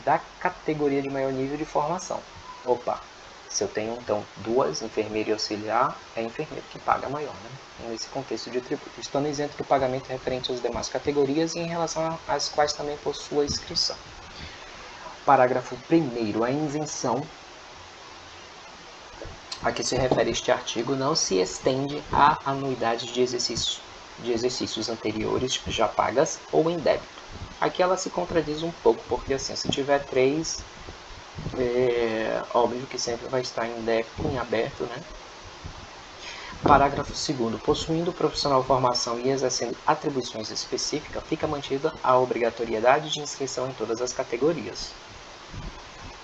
da categoria de maior nível de formação. Opa, se eu tenho então 2, enfermeiro e auxiliar, é enfermeiro que paga maior, né? Nesse contexto de tributo, estando isento do pagamento referente às demais categorias e em relação às quais também possua inscrição. Parágrafo 1º, a isenção a que se refere este artigo não se estende à anuidade de exercícios anteriores já pagas ou em débito. Aqui ela se contradiz um pouco, porque assim, se tiver 3, óbvio que sempre vai estar em débito, em aberto, né? Parágrafo 2º. Possuindo o profissional formação e exercendo atribuições específicas, fica mantida a obrigatoriedade de inscrição em todas as categorias.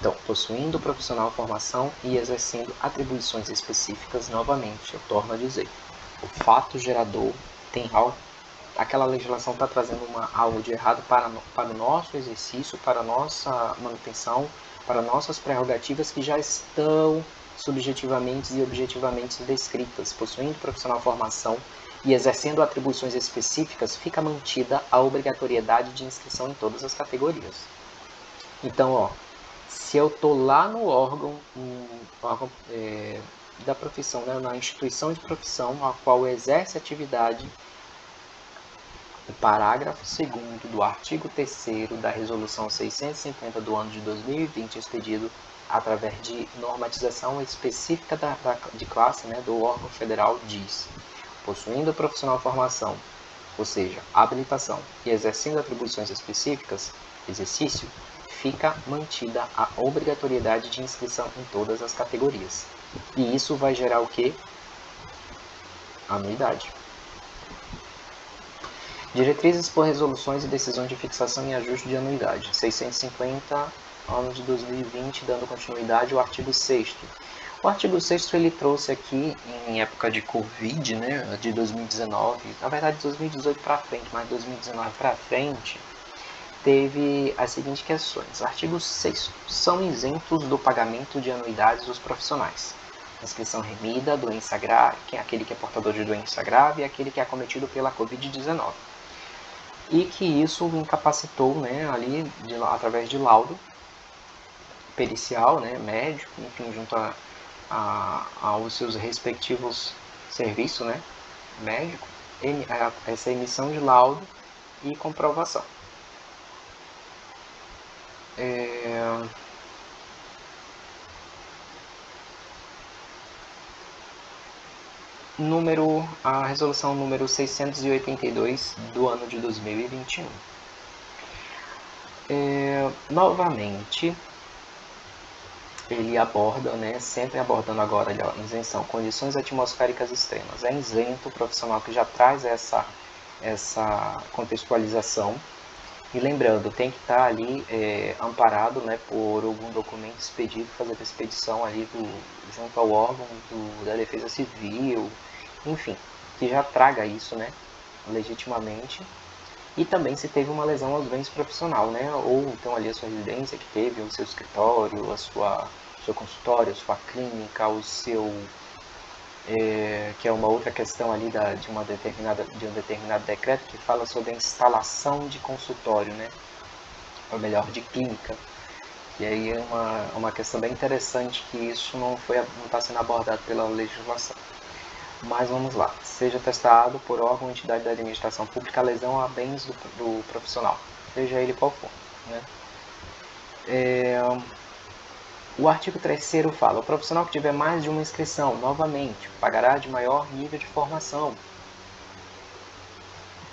Então, possuindo o profissional formação e exercendo atribuições específicas, novamente, eu torno a dizer, o fato gerador tem algo, aquela legislação está trazendo algo de errado para o nosso exercício, para a nossa manutenção, para nossas prerrogativas que já estão subjetivamente e objetivamente descritas. Possuindo profissional formação e exercendo atribuições específicas, fica mantida a obrigatoriedade de inscrição em todas as categorias. Então, ó, se eu estou lá no órgão da profissão, né, na instituição de profissão a qual exerce atividade, o parágrafo 2º do artigo 3º da Resolução 650 do ano de 2020, expedido através de normatização específica de classe, né, do órgão federal, diz: possuindo profissional formação, ou seja, habilitação, e exercendo atribuições específicas, exercício, fica mantida a obrigatoriedade de inscrição em todas as categorias. E isso vai gerar o quê? Anuidade. Diretrizes por resoluções e decisões de fixação e ajuste de anuidade. 650, ano de 2020, dando continuidade ao artigo 6º. O artigo 6º ele trouxe aqui, em época de Covid, né, de 2019, na verdade de 2018 para frente, mas 2019 para frente, teve as seguintes questões. Artigo 6º. São isentos do pagamento de anuidades os profissionais: inscrição remida, doença grave, aquele que é portador de doença grave e aquele que é acometido pela Covid-19. E que isso incapacitou, né, ali, através de laudo pericial, né, médico, enfim, junto aos seus respectivos serviços, né, médico, essa emissão de laudo e comprovação. A resolução número 682 do ano de 2021. Novamente, ele aborda, né, sempre abordando agora ali, ó, isenção, condições atmosféricas extremas. É isento o profissional que já traz essa contextualização. E lembrando, tem que estar ali amparado, né, por algum documento expedido, fazer a expedição ali junto ao órgão da Defesa Civil, enfim, que já traga isso, né, legitimamente. E também se teve uma lesão aos bens profissional, né, ou então ali a sua residência que teve, o seu escritório, a sua seu consultório, sua clínica, o seu... que é uma outra questão ali de um determinado decreto que fala sobre a instalação de consultório, né? Ou melhor, de clínica. E aí é uma questão bem interessante que isso não está sendo abordado pela legislação. Mas vamos lá. Seja testado por órgão ou entidade da administração pública a lesão a bens do profissional, seja ele qual for, né? O artigo 3º fala: o profissional que tiver mais de uma inscrição, novamente, pagará de maior nível de formação.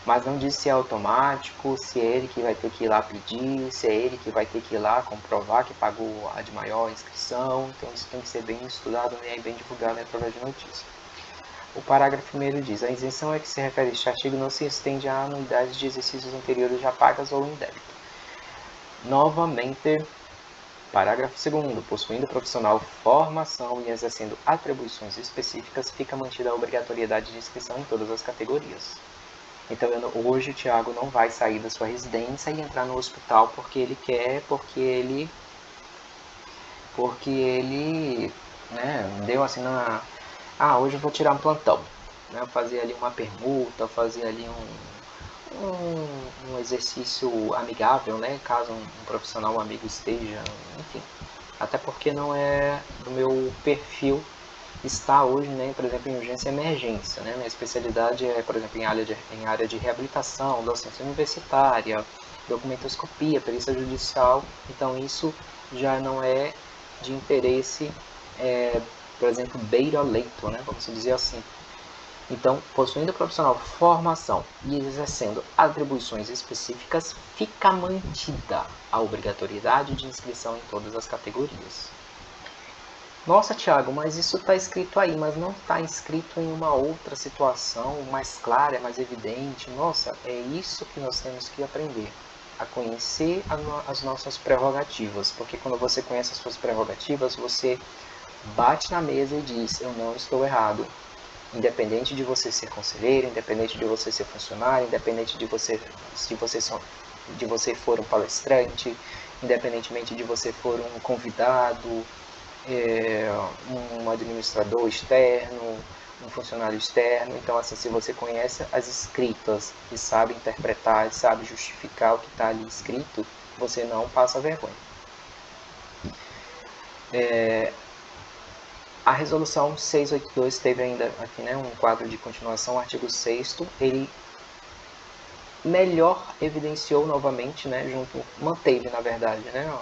Mas não diz se é automático, se é ele que vai ter que ir lá pedir, se é ele que vai ter que ir lá comprovar que pagou a de maior inscrição. Então isso tem que ser bem estudado, né, e bem divulgado através de notícia. O parágrafo 1º diz: a isenção a que se refere este artigo não se estende a anuidades de exercícios anteriores já pagas ou em débito. Novamente, parágrafo 2º, possuindo profissional formação e exercendo atribuições específicas, fica mantida a obrigatoriedade de inscrição em todas as categorias. Então, hoje o Thiago não vai sair da sua residência e entrar no hospital porque ele quer, porque ele né, deu assim hoje eu vou tirar um plantão, né, fazer ali uma permuta, fazer ali um exercício amigável, né, caso um profissional, um amigo esteja, enfim. Até porque não é do meu perfil estar hoje, né, por exemplo, em urgência e emergência, né? Minha especialidade é, por exemplo, em área de reabilitação, docência universitária, documentoscopia, perícia judicial. Então isso já não é de interesse, por exemplo, beira-leito, né, vamos dizer assim. Então, possuindo profissional formação e exercendo atribuições específicas, fica mantida a obrigatoriedade de inscrição em todas as categorias. Nossa, Thiago, mas isso está escrito aí, mas não está escrito em uma outra situação mais clara, mais evidente. Nossa, é isso que nós temos que aprender, a conhecer as nossas prerrogativas, porque quando você conhece as suas prerrogativas, você bate na mesa e diz: eu não estou errado. Independente de você ser conselheiro, independente de você ser funcionário, independente de você for um palestrante, independentemente de você for um convidado, um administrador externo, um funcionário externo. Então, assim, se você conhece as escritas e sabe interpretar e sabe justificar o que está ali escrito, você não passa vergonha. A resolução 682 teve ainda aqui, né, um quadro de continuação, o artigo 6º, ele melhor evidenciou novamente, né, manteve na verdade, né,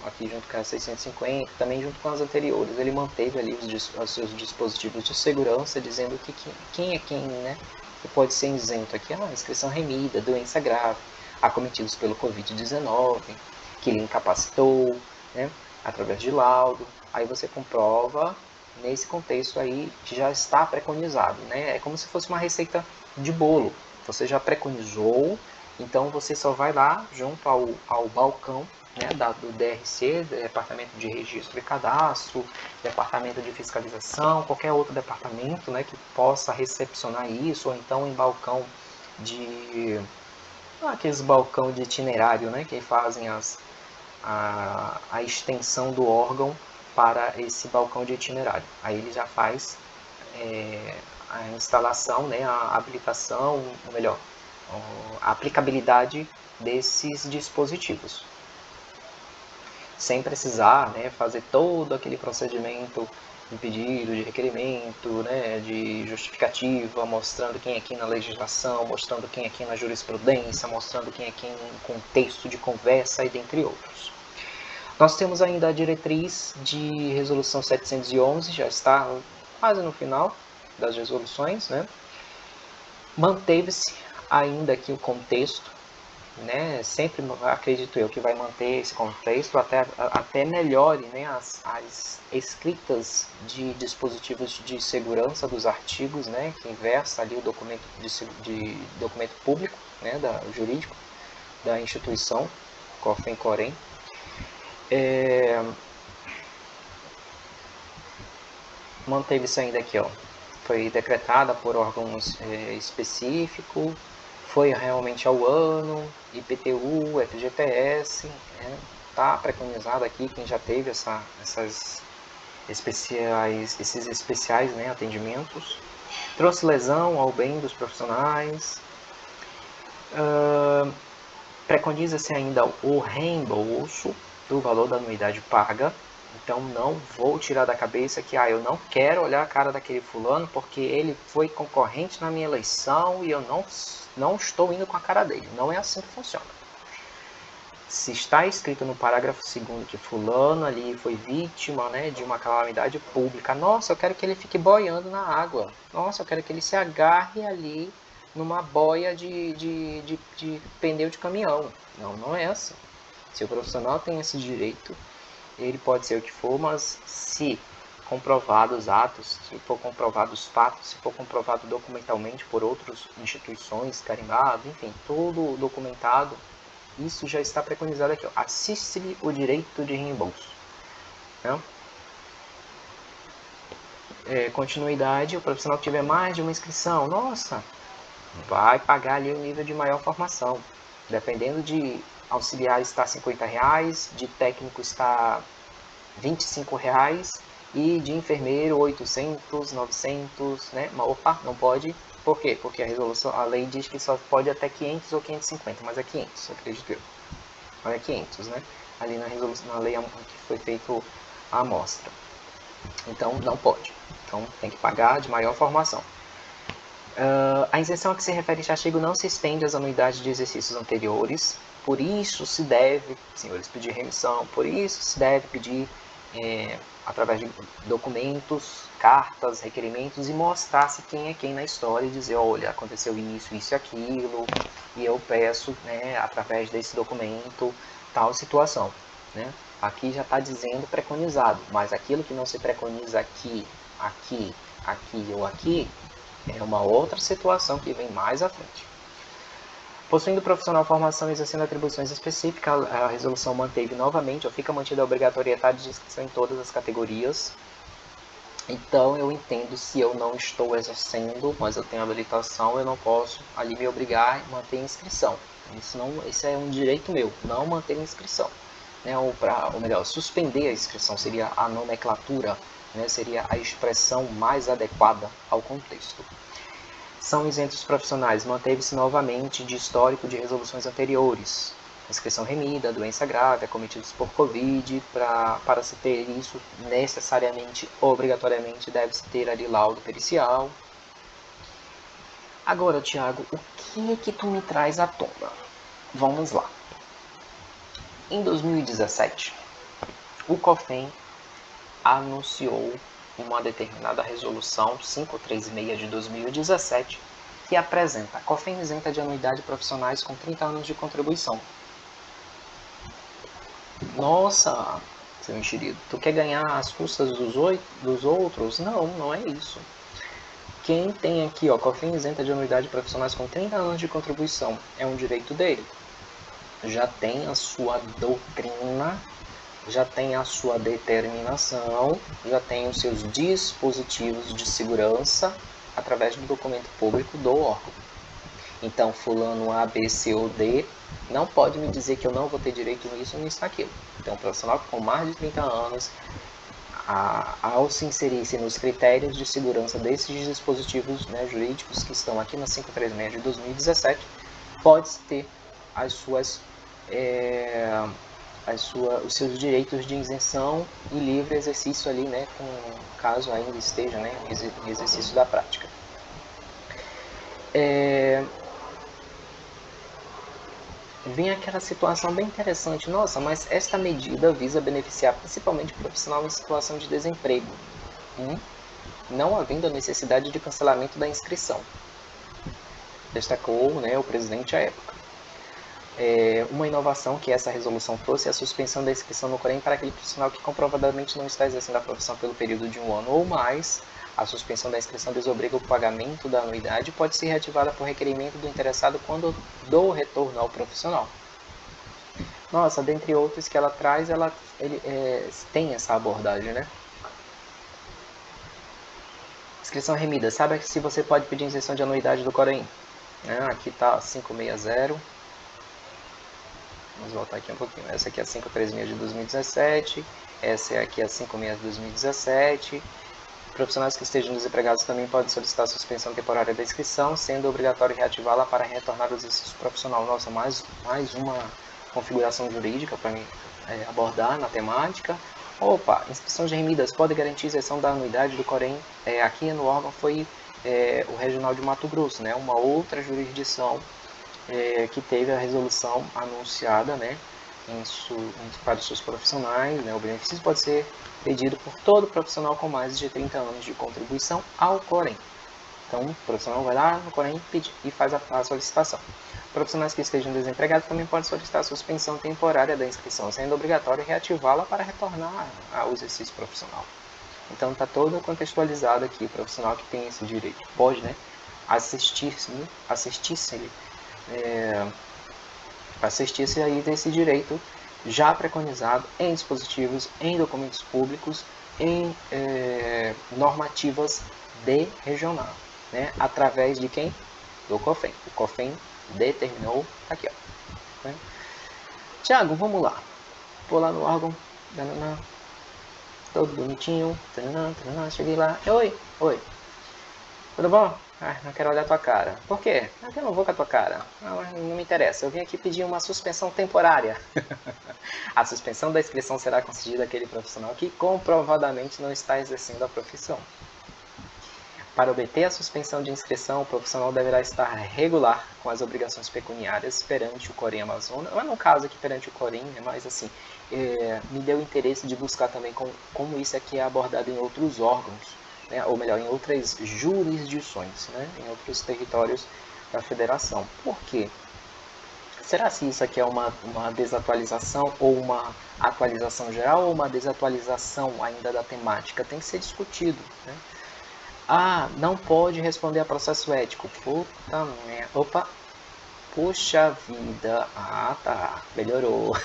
aqui junto com a 650, também junto com as anteriores, ele manteve ali os seus dispositivos de segurança, dizendo que quem é quem, né, que pode ser isento aqui: inscrição remida, doença grave, acometidos pelo Covid-19, que lhe incapacitou, né, através de laudo. Aí você comprova nesse contexto aí que já está preconizado, né? É como se fosse uma receita de bolo. Você já preconizou, então você só vai lá junto ao balcão, né, do DRC, Departamento de Registro e Cadastro, Departamento de Fiscalização, qualquer outro departamento, né, que possa recepcionar isso, ou então em balcão aqueles balcão de itinerário, né, que fazem a extensão do órgão para esse balcão de itinerário. Aí ele já faz a instalação, né, a habilitação, ou melhor, a aplicabilidade desses dispositivos, sem precisar, né, fazer todo aquele procedimento de pedido, de requerimento, né, de justificativa, mostrando quem é quem na legislação, mostrando quem é quem na jurisprudência, mostrando quem é quem em contexto de conversa e dentre outros. Nós temos ainda a diretriz de resolução 711, já está quase no final das resoluções, né? Manteve-se ainda aqui o contexto, né? Sempre acredito eu que vai manter esse contexto, até melhore, né, as escritas de dispositivos de segurança dos artigos, né, que versa ali o documento de documento público, né, jurídico da instituição, COFEM-COREM. Manteve-se ainda aqui, foi decretada por órgão específico, foi realmente ao ano, IPTU, FGTS, está preconizado aqui, quem já teve esses especiais, né, atendimentos. Trouxe lesão ao bem dos profissionais. Preconiza-se ainda o reembolso do valor da anuidade paga. Então não vou tirar da cabeça que eu não quero olhar a cara daquele fulano porque ele foi concorrente na minha eleição e eu não estou indo com a cara dele. Não é assim que funciona. Se está escrito no parágrafo 2º que fulano ali foi vítima, né, de uma calamidade pública, nossa, eu quero que ele fique boiando na água. Nossa, eu quero que ele se agarre ali numa boia de pneu de caminhão. Não é assim. Se o profissional tem esse direito, ele pode ser o que for, mas se comprovados atos, se for comprovados fatos, se for comprovado documentalmente por outras instituições, carimbado, enfim, tudo documentado, isso já está preconizado aqui. Assiste-lhe o direito de reembolso. Né? Continuidade, o profissional que tiver mais de uma inscrição, nossa, vai pagar ali o nível de maior formação. Dependendo de auxiliar está R$50, de técnico está R$25 e de enfermeiro 800, 900, né? Opa, não pode. Por quê? Porque a lei diz que só pode até 500 ou 550, mas é 500, acredito eu. Mas é 500, né? Ali na lei que foi feita a amostra. Então, não pode. Então, tem que pagar de maior formação. A isenção a que se refere este artigo não se estende às anuidades de exercícios anteriores. Por isso se deve, senhores, pedir remissão. Por isso se deve pedir através de documentos, cartas, requerimentos e mostrar-se quem é quem na história e dizer, olha, aconteceu isso, isso e aquilo, e eu peço, né, através desse documento, tal situação. Né? Aqui já está dizendo preconizado, mas aquilo que não se preconiza aqui ou aqui, é uma outra situação que vem mais à frente. Possuindo profissional formação e exercendo atribuições específicas, a resolução manteve novamente, ou fica mantida a obrigatoriedade de inscrição em todas as categorias. Então, eu entendo, se eu não estou exercendo, mas eu tenho habilitação, eu não posso ali me obrigar a manter a inscrição. Isso é um direito meu, não manter a inscrição. Né? Ou melhor, suspender a inscrição seria a nomenclatura, né? Seria a expressão mais adequada ao contexto. São isentos profissionais, manteve-se novamente de histórico de resoluções anteriores. Inscrição remida, doença grave, acometidos por Covid, para se ter isso necessariamente, obrigatoriamente, deve-se ter ali laudo pericial. Agora, Tiago, o que é que tu me traz à tona? Vamos lá. Em 2017, o COFEN anunciou uma determinada resolução 536 de 2017 que apresenta a COFEN isenta de anuidade profissionais com 30 anos de contribuição. Nossa, seu enxerido, tu quer ganhar às custas dos outros? Não é isso. Quem tem aqui, COFEN isenta de anuidade profissionais com 30 anos de contribuição, é um direito dele. Já tem a sua doutrina, já tem a sua determinação, já tem os seus dispositivos de segurança através do documento público do órgão. Então, fulano A, B, C ou D não pode me dizer que eu não vou ter direito nisso ou nisso naquilo. Então, o profissional com mais de 30 anos, ao se inserir-se nos critérios de segurança desses dispositivos, né, jurídicos que estão aqui na 536 de 2017, pode ter os seus direitos de isenção e livre exercício ali, né, caso ainda esteja, né, em exercício da prática. Vem aquela situação bem interessante, nossa, mas esta medida visa beneficiar principalmente o profissional em situação de desemprego, não havendo a necessidade de cancelamento da inscrição, destacou, né, o presidente à época. Uma inovação que essa resolução trouxe é a suspensão da inscrição no COREM para aquele profissional que comprovadamente não está exercendo a profissão pelo período de 1 ano ou mais. A suspensão da inscrição desobriga o pagamento da anuidade e pode ser reativada por requerimento do interessado quando do retorno ao profissional. Nossa, dentre outros que ela traz, ele tem essa abordagem, né? Inscrição remida. Sabe se você pode pedir isenção de anuidade do COREM? Aqui está 560. Vamos voltar aqui um pouquinho. Essa aqui é a 536 de 2017. Essa é aqui a 56 de 2017. Profissionais que estejam desempregados também podem solicitar suspensão temporária da inscrição, sendo obrigatório reativá-la para retornar ao exercício profissional. Nossa, mais uma configuração jurídica para mim abordar na temática. Opa, inscrições remidas podem garantir isenção da anuidade do Corém. Aqui no órgão foi o Regional de Mato Grosso, né? Uma outra jurisdição que teve a resolução anunciada, né? Para os seus profissionais, né? O benefício pode ser pedido por todo profissional com mais de 30 anos de contribuição ao Corém. Então, o profissional vai lá no Corém e faz a solicitação. Profissionais que estejam desempregados também podem solicitar a suspensão temporária da inscrição, sendo obrigatório reativá-la para retornar ao exercício profissional. Então, está todo contextualizado aqui, o profissional que tem esse direito. Pode, né, assistir-se aí desse direito já preconizado em dispositivos, em documentos públicos, em normativas de regional, né? Através de quem? Do COFEN. O COFEN determinou, tá aqui, ó. Né? Tiago, vamos lá. Vou lá no órgão, todo bonitinho, cheguei lá. Oi. Tudo bom? Não quero olhar a tua cara. Por quê? Eu não vou com a tua cara. Não me interessa. Eu vim aqui pedir uma suspensão temporária. A suspensão da inscrição será concedida àquele profissional que comprovadamente não está exercendo a profissão. Para obter a suspensão de inscrição, o profissional deverá estar regular com as obrigações pecuniárias perante o Corém Amazonas. Não é no caso aqui perante o Corém, mas assim, me deu interesse de buscar também como isso aqui é abordado em outros órgãos. Né, ou melhor, em outras jurisdições, né, em outros territórios da federação. Por quê? Será se isso aqui é uma desatualização ou uma atualização geral ou uma desatualização ainda da temática? Tem que ser discutido. Né? Não pode responder a processo ético. Puta merda. Opa! Puxa vida. Tá. Melhorou.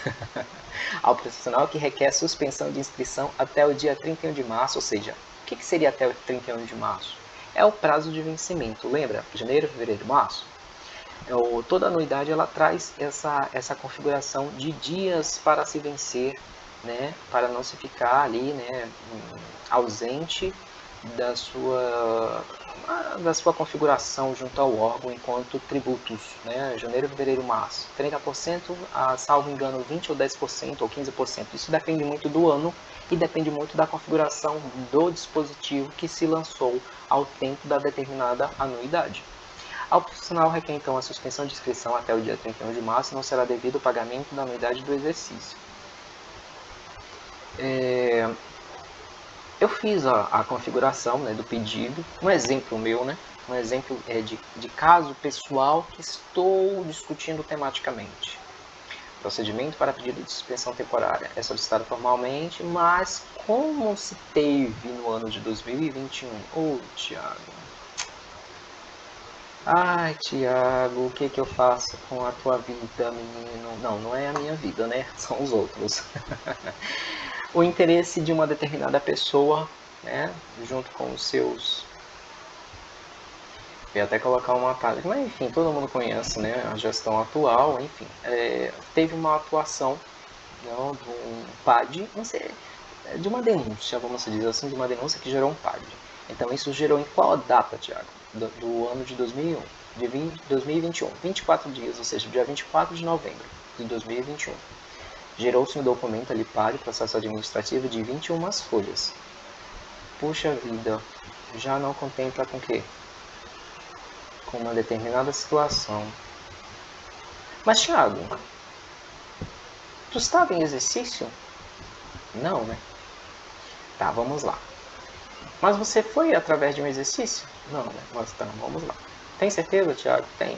Ao profissional que requer suspensão de inscrição até o dia 31 de março, ou seja, o que seria até o 31 de março? É o prazo de vencimento, lembra? Janeiro, fevereiro, março? Toda anuidade ela traz essa configuração de dias para se vencer, né? Para não se ficar ali, né, ausente da sua configuração junto ao órgão enquanto tributos, né? Janeiro, fevereiro, março, 30%, salvo engano 20% ou 10% ou 15%. Isso depende muito do ano e depende muito da configuração do dispositivo que se lançou ao tempo da determinada anuidade. Ao profissional requer então a suspensão de inscrição até o dia 31 de março, não será devido o pagamento da anuidade do exercício. Eu fiz a configuração, né, do pedido, um exemplo meu, né, um exemplo de caso pessoal que estou discutindo tematicamente. Procedimento para pedido de suspensão temporária é solicitado formalmente, mas como se teve no ano de 2021? Tiago. Ai, Tiago, o que eu faço com a tua vida, menino? Não é a minha vida, né? São os outros. O interesse de uma determinada pessoa, né? Junto com os seus... Eu ia até colocar uma página, mas enfim, todo mundo conhece, né, a gestão atual, enfim. Teve uma atuação, não, de um PAD, não sei, de uma denúncia, vamos dizer assim, de uma denúncia que gerou um PAD. Então isso gerou em qual data, Tiago? Do ano de 2001, de 2021, 24 dias, ou seja, dia 24 de novembro de 2021. Gerou-se um documento ali, PAD, processo administrativo, de 21 folhas. Puxa vida, já não contempla com o quê? Com uma determinada situação. Mas, Thiago, tu estava em exercício? Não, né? Tá, vamos lá. Mas você foi através de um exercício? Não, né? Mas tá, vamos lá. Tem certeza, Thiago? Tem.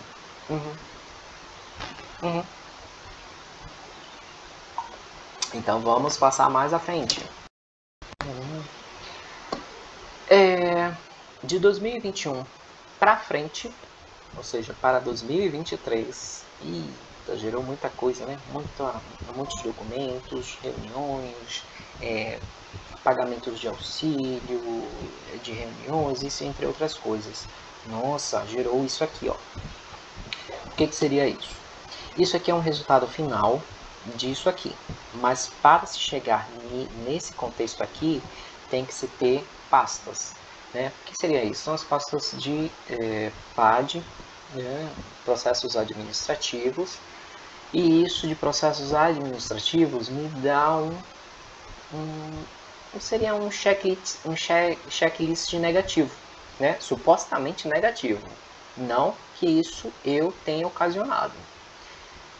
Então vamos passar mais à frente. De 2021 para frente, ou seja, para 2023, gerou muita coisa, né? Muitos documentos, reuniões, pagamentos de auxílio, de reuniões, isso entre outras coisas. Nossa, gerou isso aqui, ó. O que seria isso? Isso aqui é um resultado final, disso aqui. Mas para se chegar nesse contexto aqui, tem que se ter pastas, né? O que seria isso? São as pastas de PAD, né? Processos administrativos, e isso de processos administrativos me dá seria um checklist negativo, né? Supostamente negativo, não que isso eu tenha ocasionado.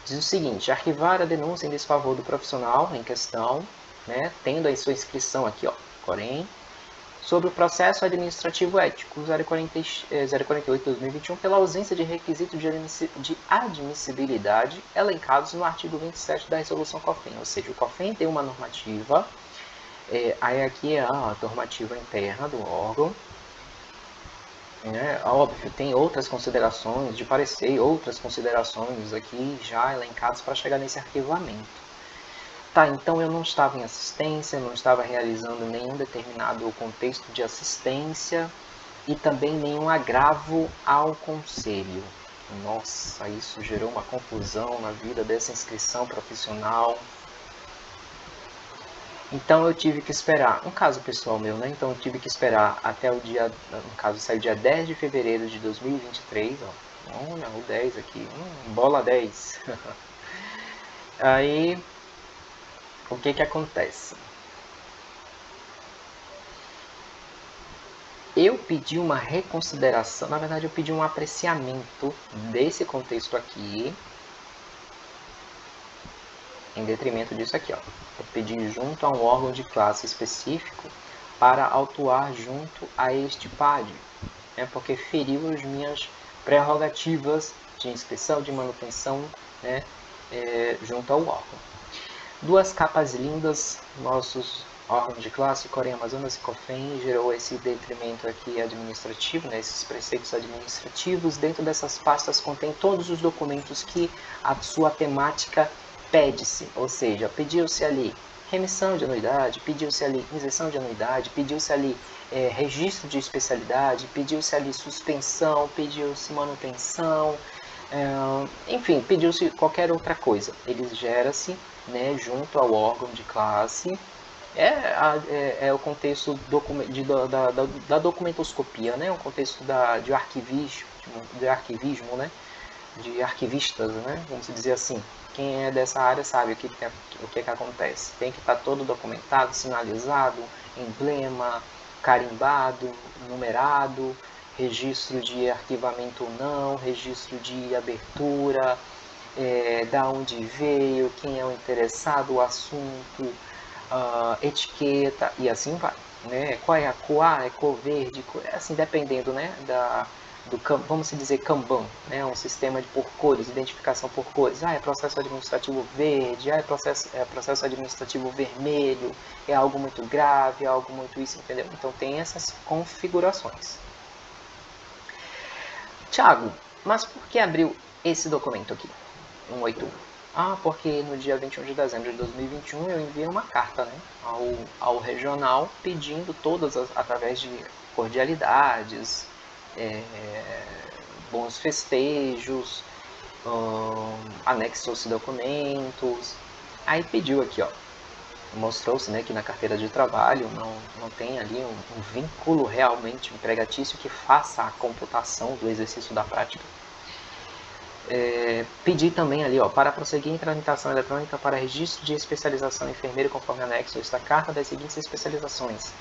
Diz o seguinte: arquivar a denúncia em desfavor do profissional em questão, né, tendo a sua inscrição aqui, ó, porém, sobre o processo administrativo ético 048/2021 pela ausência de requisito de admissibilidade elencados no artigo 27 da resolução COFEN. Ou seja, o COFEN tem uma normativa, aí aqui é a normativa interna do órgão, óbvio, tem outras considerações de parecer, outras considerações aqui já elencadas para chegar nesse arquivamento. Tá, então eu não estava em assistência, não estava realizando nenhum determinado contexto de assistência e também nenhum agravo ao conselho. Nossa, isso gerou uma confusão na vida dessa inscrição profissional. Então eu tive que esperar, um caso pessoal meu, né? Então eu tive que esperar até o dia, no caso saiu dia 10 de fevereiro de 2023, ó. Olha, o 10 aqui, bola 10. Aí, o que acontece? Eu pedi uma reconsideração, na verdade eu pedi um apreciamento desse contexto aqui, em detrimento disso aqui, ó. Eu pedi junto a um órgão de classe específico para autuar junto a este PAD, né, porque feriu as minhas prerrogativas de inscrição, de manutenção, né, junto ao órgão. Duas capas lindas, nossos órgãos de classe, Corém, Amazonas e COFEN, gerou esse detrimento aqui administrativo, né, esses preceitos administrativos. Dentro dessas pastas contém todos os documentos que a sua temática pede-se, ou seja, pediu-se ali remissão de anuidade, pediu-se ali isenção de anuidade, pediu-se ali registro de especialidade, pediu-se ali suspensão, pediu-se manutenção, enfim, pediu-se qualquer outra coisa. Ele gera-se, né, junto ao órgão de classe, é o contexto da documentoscopia, né, o contexto de arquivismo, né, de arquivistas, né, vamos dizer assim. Quem é dessa área sabe o que acontece. Tem que estar todo documentado, sinalizado, emblema, carimbado, numerado, registro de arquivamento ou não, registro de abertura, da onde veio, quem é o interessado, o assunto, etiqueta e assim vai. Né? Qual é a cor? É cor verde, assim, dependendo, né, vamos dizer, Kanban, né? Um sistema por cores, identificação por cores. É processo administrativo verde, é processo administrativo vermelho, é algo muito grave, é algo muito isso, entendeu? Então tem essas configurações. Tiago, mas por que abriu esse documento aqui, 181? Porque no dia 21 de dezembro de 2021 eu enviei uma carta, né, ao regional pedindo através de cordialidades, bons festejos, anexou-se documentos, aí pediu aqui, ó, mostrou-se, né, que na carteira de trabalho não tem ali um vínculo realmente empregatício que faça a computação do exercício da prática. Pedi também ali, ó, para prosseguir em tramitação eletrônica para registro de especialização enfermeiro conforme anexo esta carta das seguintes especializações.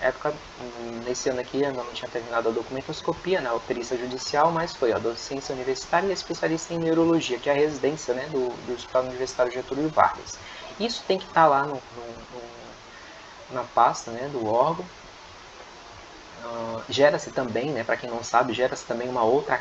Nesse ano aqui ainda não tinha terminado a documentoscopia, né, a perícia judicial, mas foi a docência universitária e especialista em neurologia, que é a residência, né, do Hospital Universitário Getúlio Vargas. Isso tem que estar lá na pasta, né, do órgão. Gera-se também, né, para quem não sabe, gera-se também uma outra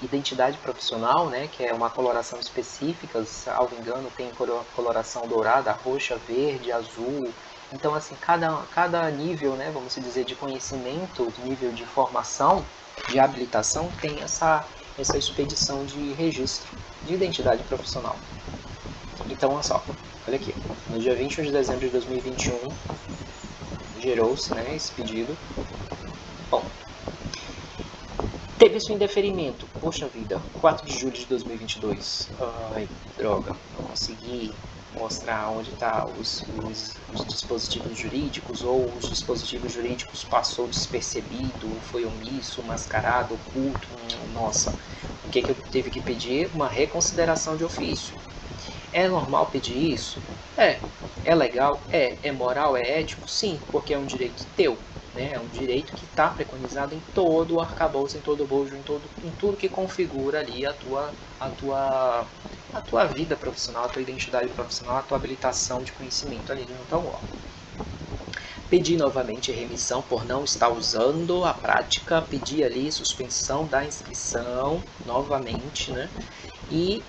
identidade profissional, né, que é uma coloração específica, salvo engano, tem coloração dourada, roxa, verde, azul. Então, assim, cada nível, né, vamos dizer, de conhecimento, nível de formação, de habilitação, tem essa expedição de registro de identidade profissional. Então, olha só, olha aqui, no dia 21 de dezembro de 2021, gerou-se, né, esse pedido. Bom, teve-se um indeferimento poxa vida, 4 de julho de 2022. Ai, droga, não consegui mostrar onde tá os dispositivos jurídicos, ou os dispositivos jurídicos passou despercebido, foi omisso, mascarado, oculto. Nossa, o que eu tive que pedir? Uma reconsideração de ofício. É normal pedir isso? É legal? É moral? É ético? Sim, porque é um direito teu, né? É um direito que está preconizado em todo o arcabouço, em todo o bojo, em tudo que configura ali a tua vida profissional, a tua identidade profissional, a tua habilitação de conhecimento ali junto ao órgão. Pedir novamente remissão por não estar usando a prática, pedir ali suspensão da inscrição novamente, né? E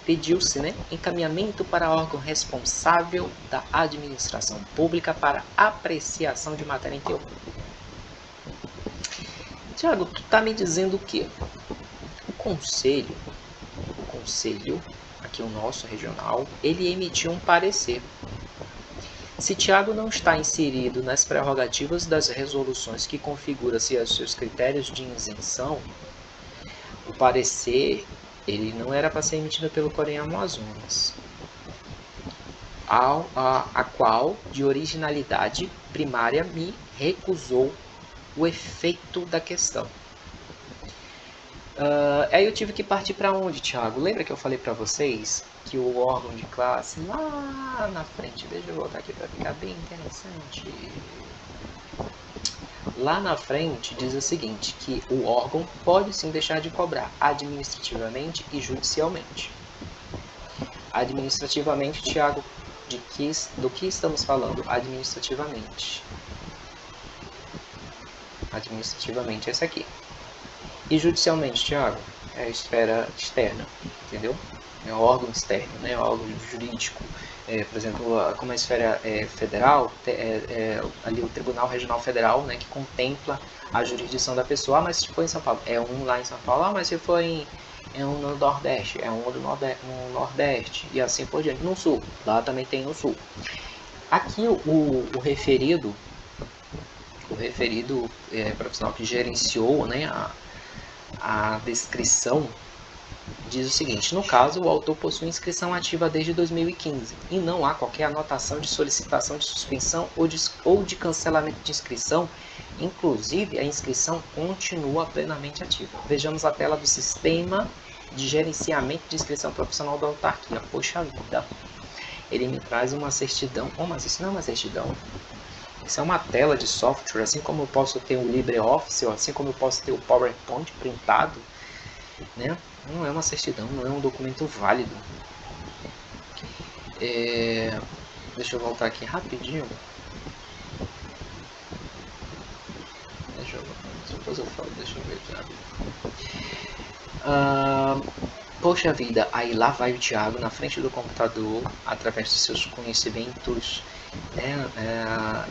pediu-se, né, encaminhamento para órgão responsável da administração pública para apreciação de matéria em teor. Tiago, tu tá me dizendo o quê? O conselho, aqui o nosso regional, ele emitiu um parecer. Se Tiago não está inserido nas prerrogativas das resoluções que configuram-se os seus critérios de isenção, o parecer ele não era para ser emitido pelo Corém Amazonas, a qual, de originalidade primária, me recusou o efeito da questão. Aí eu tive que partir para onde, Thiago? Lembra que eu falei para vocês que o órgão de classe lá na frente, deixa eu voltar aqui para ficar bem interessante. Lá na frente diz o seguinte, que o órgão pode sim deixar de cobrar administrativamente e judicialmente. Administrativamente, Thiago, do que estamos falando? Administrativamente. Administrativamente esse aqui. E judicialmente, Thiago, é a esfera externa, entendeu? É o órgão externo, né? O órgão jurídico. Por exemplo, como a esfera federal, ali o Tribunal Regional Federal, né, que contempla a jurisdição da pessoa. Mas se for em São Paulo, é um lá em São Paulo, mas se for um no Nordeste, é um no Nordeste, e assim por diante. No Sul, lá também tem no Sul. Aqui o referido profissional que gerenciou, né, a descrição diz o seguinte: no caso, o autor possui inscrição ativa desde 2015 e não há qualquer anotação de solicitação de suspensão ou de cancelamento de inscrição. Inclusive, a inscrição continua plenamente ativa. Vejamos a tela do Sistema de Gerenciamento de Inscrição Profissional da Autarquia. Poxa vida, ele me traz uma certidão. Oh, mas isso não é uma certidão. Isso é uma tela de software, assim como eu posso ter o LibreOffice, ou assim como eu posso ter o PowerPoint printado, né? Não é uma certidão, não é um documento válido. Deixa eu voltar aqui rapidinho. Depois eu falo, deixa eu ver aqui. Poxa vida, aí lá vai o Thiago na frente do computador, através dos seus conhecimentos,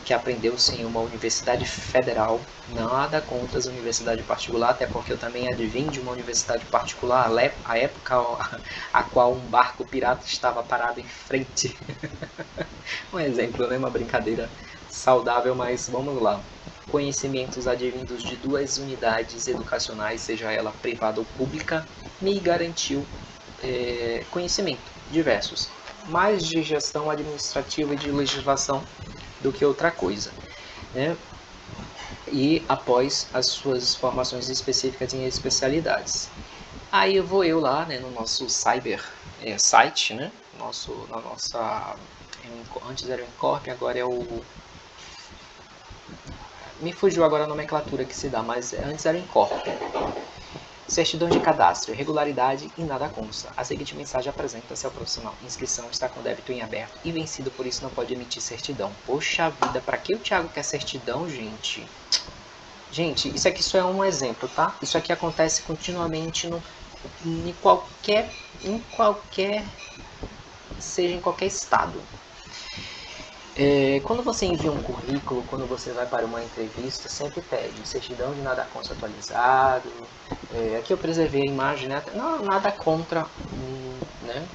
que aprendeu em uma universidade federal. Nada contra as universidades particulares, até porque eu também advim de uma universidade particular, a época a qual um barco pirata estava parado em frente. Um exemplo, né? Uma brincadeira saudável, mas vamos lá. Conhecimentos advindos de 2 unidades educacionais, seja ela privada ou pública, me garantiu conhecimento diversos, mais de gestão administrativa e de legislação do que outra coisa, né? E após as suas formações específicas em especialidades. Aí eu vou lá, né, no nosso site, né? Antes era o Incorp, agora é o... Me fugiu agora a nomenclatura que se dá, mas antes era o Incorp. Certidão de cadastro, irregularidade e nada consta. A seguinte mensagem apresenta-se ao profissional: inscrição está com débito em aberto e vencido, por isso não pode emitir certidão. Poxa vida, para que o Thiago quer certidão, gente? Gente, isso é um exemplo, tá? Isso aqui acontece continuamente em qualquer estado. Quando você envia um currículo, quando você vai para uma entrevista, sempre pede certidão de nada consta atualizado. Aqui eu preservei a imagem, né? Não, nada contra, né?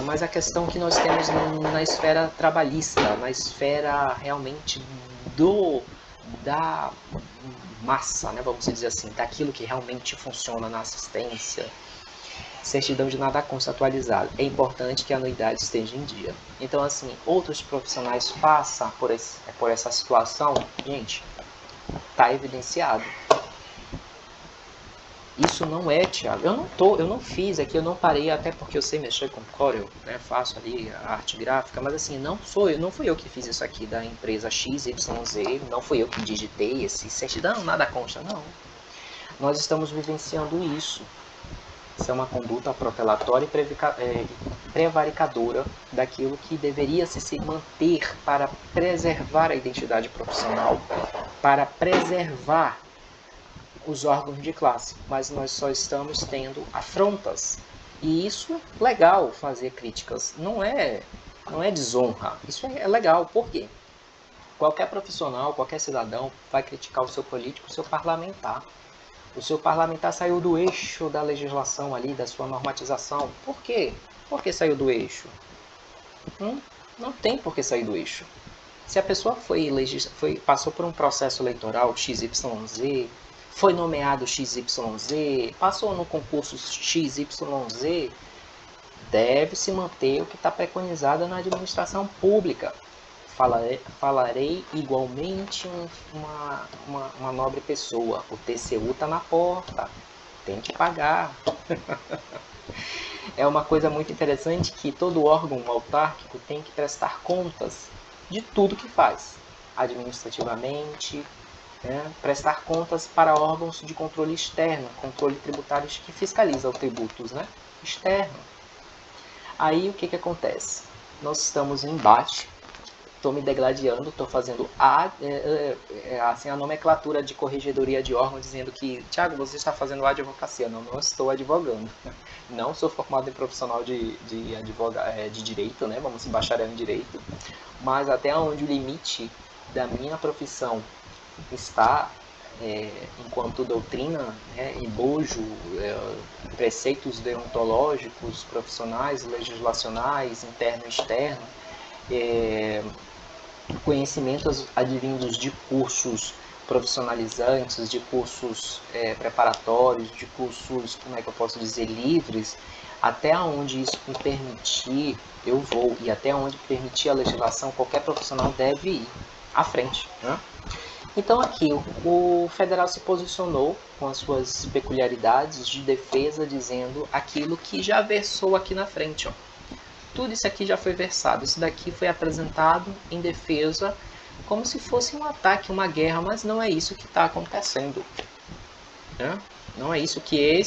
Mas a questão que nós temos na esfera trabalhista, na esfera realmente massa, né, vamos dizer assim, daquilo que realmente funciona na assistência. Certidão de nada consta atualizada. É importante que a anuidade esteja em dia. Então, assim, outros profissionais passam por essa situação. Gente, está evidenciado. Isso não é, Thiago. Eu não fiz aqui, eu não parei, até porque eu sei mexer com Corel, né? Faço ali a arte gráfica, mas assim, não fui eu que fiz isso aqui da empresa XYZ, não fui eu que digitei esse certidão, nada consta, não. Nós estamos vivenciando isso. Isso é uma conduta protelatória e prevaricadora daquilo que deveria se manter para preservar a identidade profissional, para preservar os órgãos de classe, mas nós só estamos tendo afrontas. E isso é legal fazer críticas, não é desonra, isso é legal. Por quê? Qualquer profissional, qualquer cidadão vai criticar o seu político, o seu parlamentar. O seu parlamentar saiu do eixo da legislação ali, da sua normatização. Por quê? Por que saiu do eixo? Não tem por que sair do eixo. Se a pessoa passou por um processo eleitoral XYZ, foi nomeado XYZ, passou no concurso XYZ, deve se manter o que está preconizado na administração pública. Falarei igualmente uma nobre pessoa. O TCU está na porta, tem que pagar. É uma coisa muito interessante que todo órgão autárquico tem que prestar contas de tudo que faz, administrativamente, né? Prestar contas para órgãos de controle externo, controle tributário que fiscaliza os tributos, né? Externo. Aí o que acontece? Nós estamos em embate, estou me degladiando, estou fazendo assim, a nomenclatura de corregedoria de órgãos, dizendo que, Thiago, você está fazendo advocacia. Não estou advogando. Não sou formado em profissional de direito, né? Vamos bacharel em direito. Mas até onde o limite da minha profissão está, enquanto doutrina, né, e bojo, preceitos deontológicos, profissionais, legislacionais, interno e externo, conhecimentos advindos de cursos profissionalizantes, de cursos preparatórios, de cursos, como é que eu posso dizer, livres, até onde isso me permitir, eu vou, e até onde permitir a legislação, qualquer profissional deve ir à frente, né? Então aqui o federal se posicionou com as suas peculiaridades de defesa, dizendo aquilo que já versou aqui na frente, ó. Tudo isso aqui já foi versado, isso daqui foi apresentado em defesa como se fosse um ataque, uma guerra, mas não é isso que está acontecendo, né? Não é isso que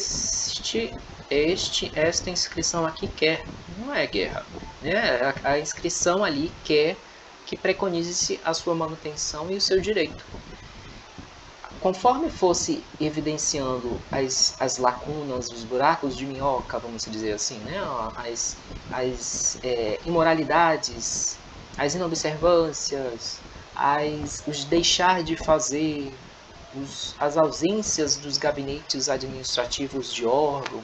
esta inscrição aqui quer, não é guerra, né? A inscrição ali quer que preconize-se a sua manutenção e o seu direito. Conforme fosse evidenciando as lacunas, os buracos de minhoca, vamos dizer assim, né? as imoralidades, as inobservâncias, os deixar de fazer, as ausências dos gabinetes administrativos de órgão,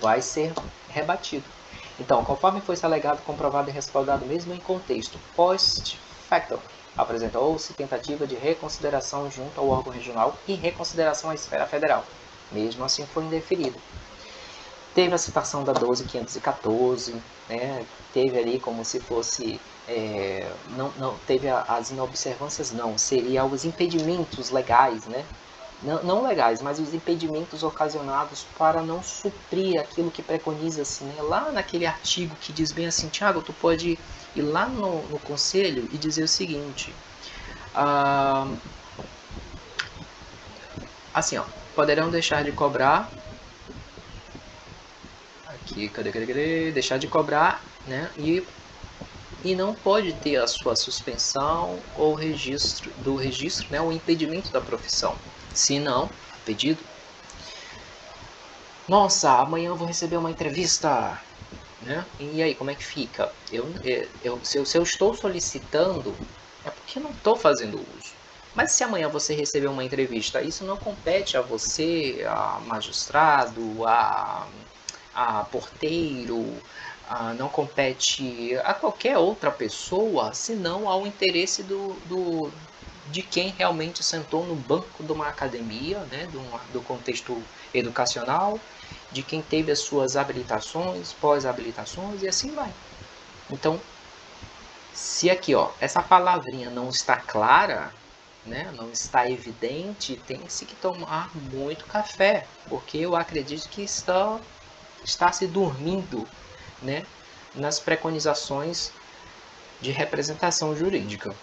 vai ser rebatido. Então, conforme foi alegado, comprovado e respaldado mesmo em contexto post-factum, apresentou-se tentativa de reconsideração junto ao órgão regional e reconsideração à esfera federal. Mesmo assim foi indeferido. Teve a citação da 12.514, né? Teve ali como se fosse... não teve as inobservâncias, não. Seria os impedimentos legais, né? Não legais, mas os impedimentos ocasionados para não suprir aquilo que preconiza-se, né? Lá naquele artigo que diz bem assim, Thiago, tu pode ir lá no conselho e dizer o seguinte, assim, ó, poderão deixar de cobrar, aqui, cadê? Deixar de cobrar, né? E não pode ter a sua suspensão ou registro, né? O impedimento da profissão. Se não, pedido. Nossa, amanhã eu vou receber uma entrevista, né? E aí, como é que fica? Se eu estou solicitando, é porque não estou fazendo uso. Mas se amanhã você receber uma entrevista, isso não compete a você, a magistrado, a porteiro, não compete a qualquer outra pessoa, senão ao interesse de quem realmente sentou no banco de uma academia, né, do contexto educacional, de quem teve as suas habilitações, pós-habilitações e assim vai. Então, se aqui, ó, essa palavrinha não está clara, né, não está evidente, tem-se que tomar muito café, porque eu acredito que está se dormindo, né, nas preconizações de representação jurídica.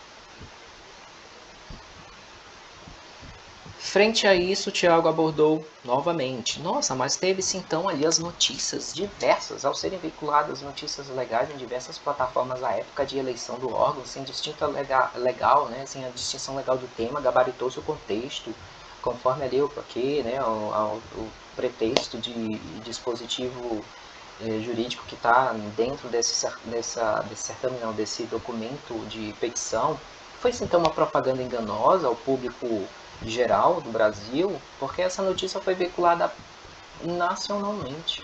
Frente a isso, Tiago abordou novamente. Nossa, mas teve-se então ali as notícias diversas, ao serem veiculadas notícias legais em diversas plataformas à época de eleição do órgão, sem distinta legal, né, sem a distinção legal do tema, gabaritou-se o contexto, conforme ali o porquê, né, o pretexto de dispositivo jurídico que está dentro desse certame, não, desse documento de petição. Foi-se então uma propaganda enganosa ao público geral do Brasil, porque essa notícia foi veiculada nacionalmente,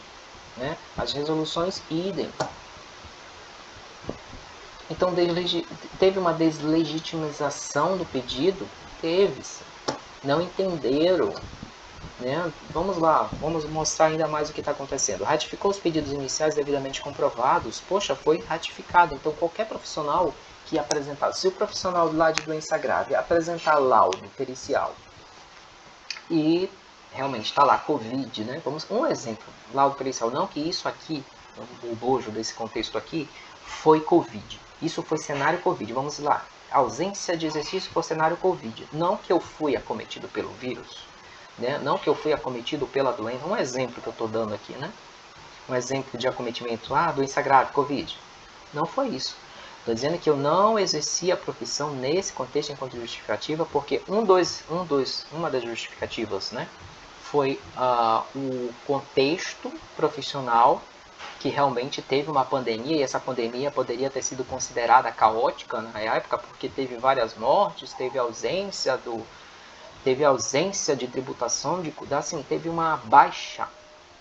né? As resoluções idem. Então teve uma deslegitimização do pedido? Teve-se. Não entenderam, né? Vamos lá, vamos mostrar ainda mais o que está acontecendo. Ratificou os pedidos iniciais devidamente comprovados? Poxa, foi ratificado. Então qualquer profissional que apresentar, se o profissional lá de doença grave apresentar laudo pericial e realmente está lá Covid, né? Vamos um exemplo, laudo pericial, não que isso aqui, o bojo desse contexto aqui, foi Covid. Isso foi cenário Covid. Vamos lá, ausência de exercício por cenário Covid. Não que eu fui acometido pelo vírus, né? Não que eu fui acometido pela doença. Um exemplo que eu estou dando aqui, né? Um exemplo de acometimento, doença grave, Covid. Não foi isso. Estou dizendo que eu não exerci a profissão nesse contexto enquanto justificativa, porque uma das justificativas, né, foi o contexto profissional, que realmente teve uma pandemia, e essa pandemia poderia ter sido considerada caótica na época, porque teve várias mortes, teve ausência de tributação, assim, teve uma baixa,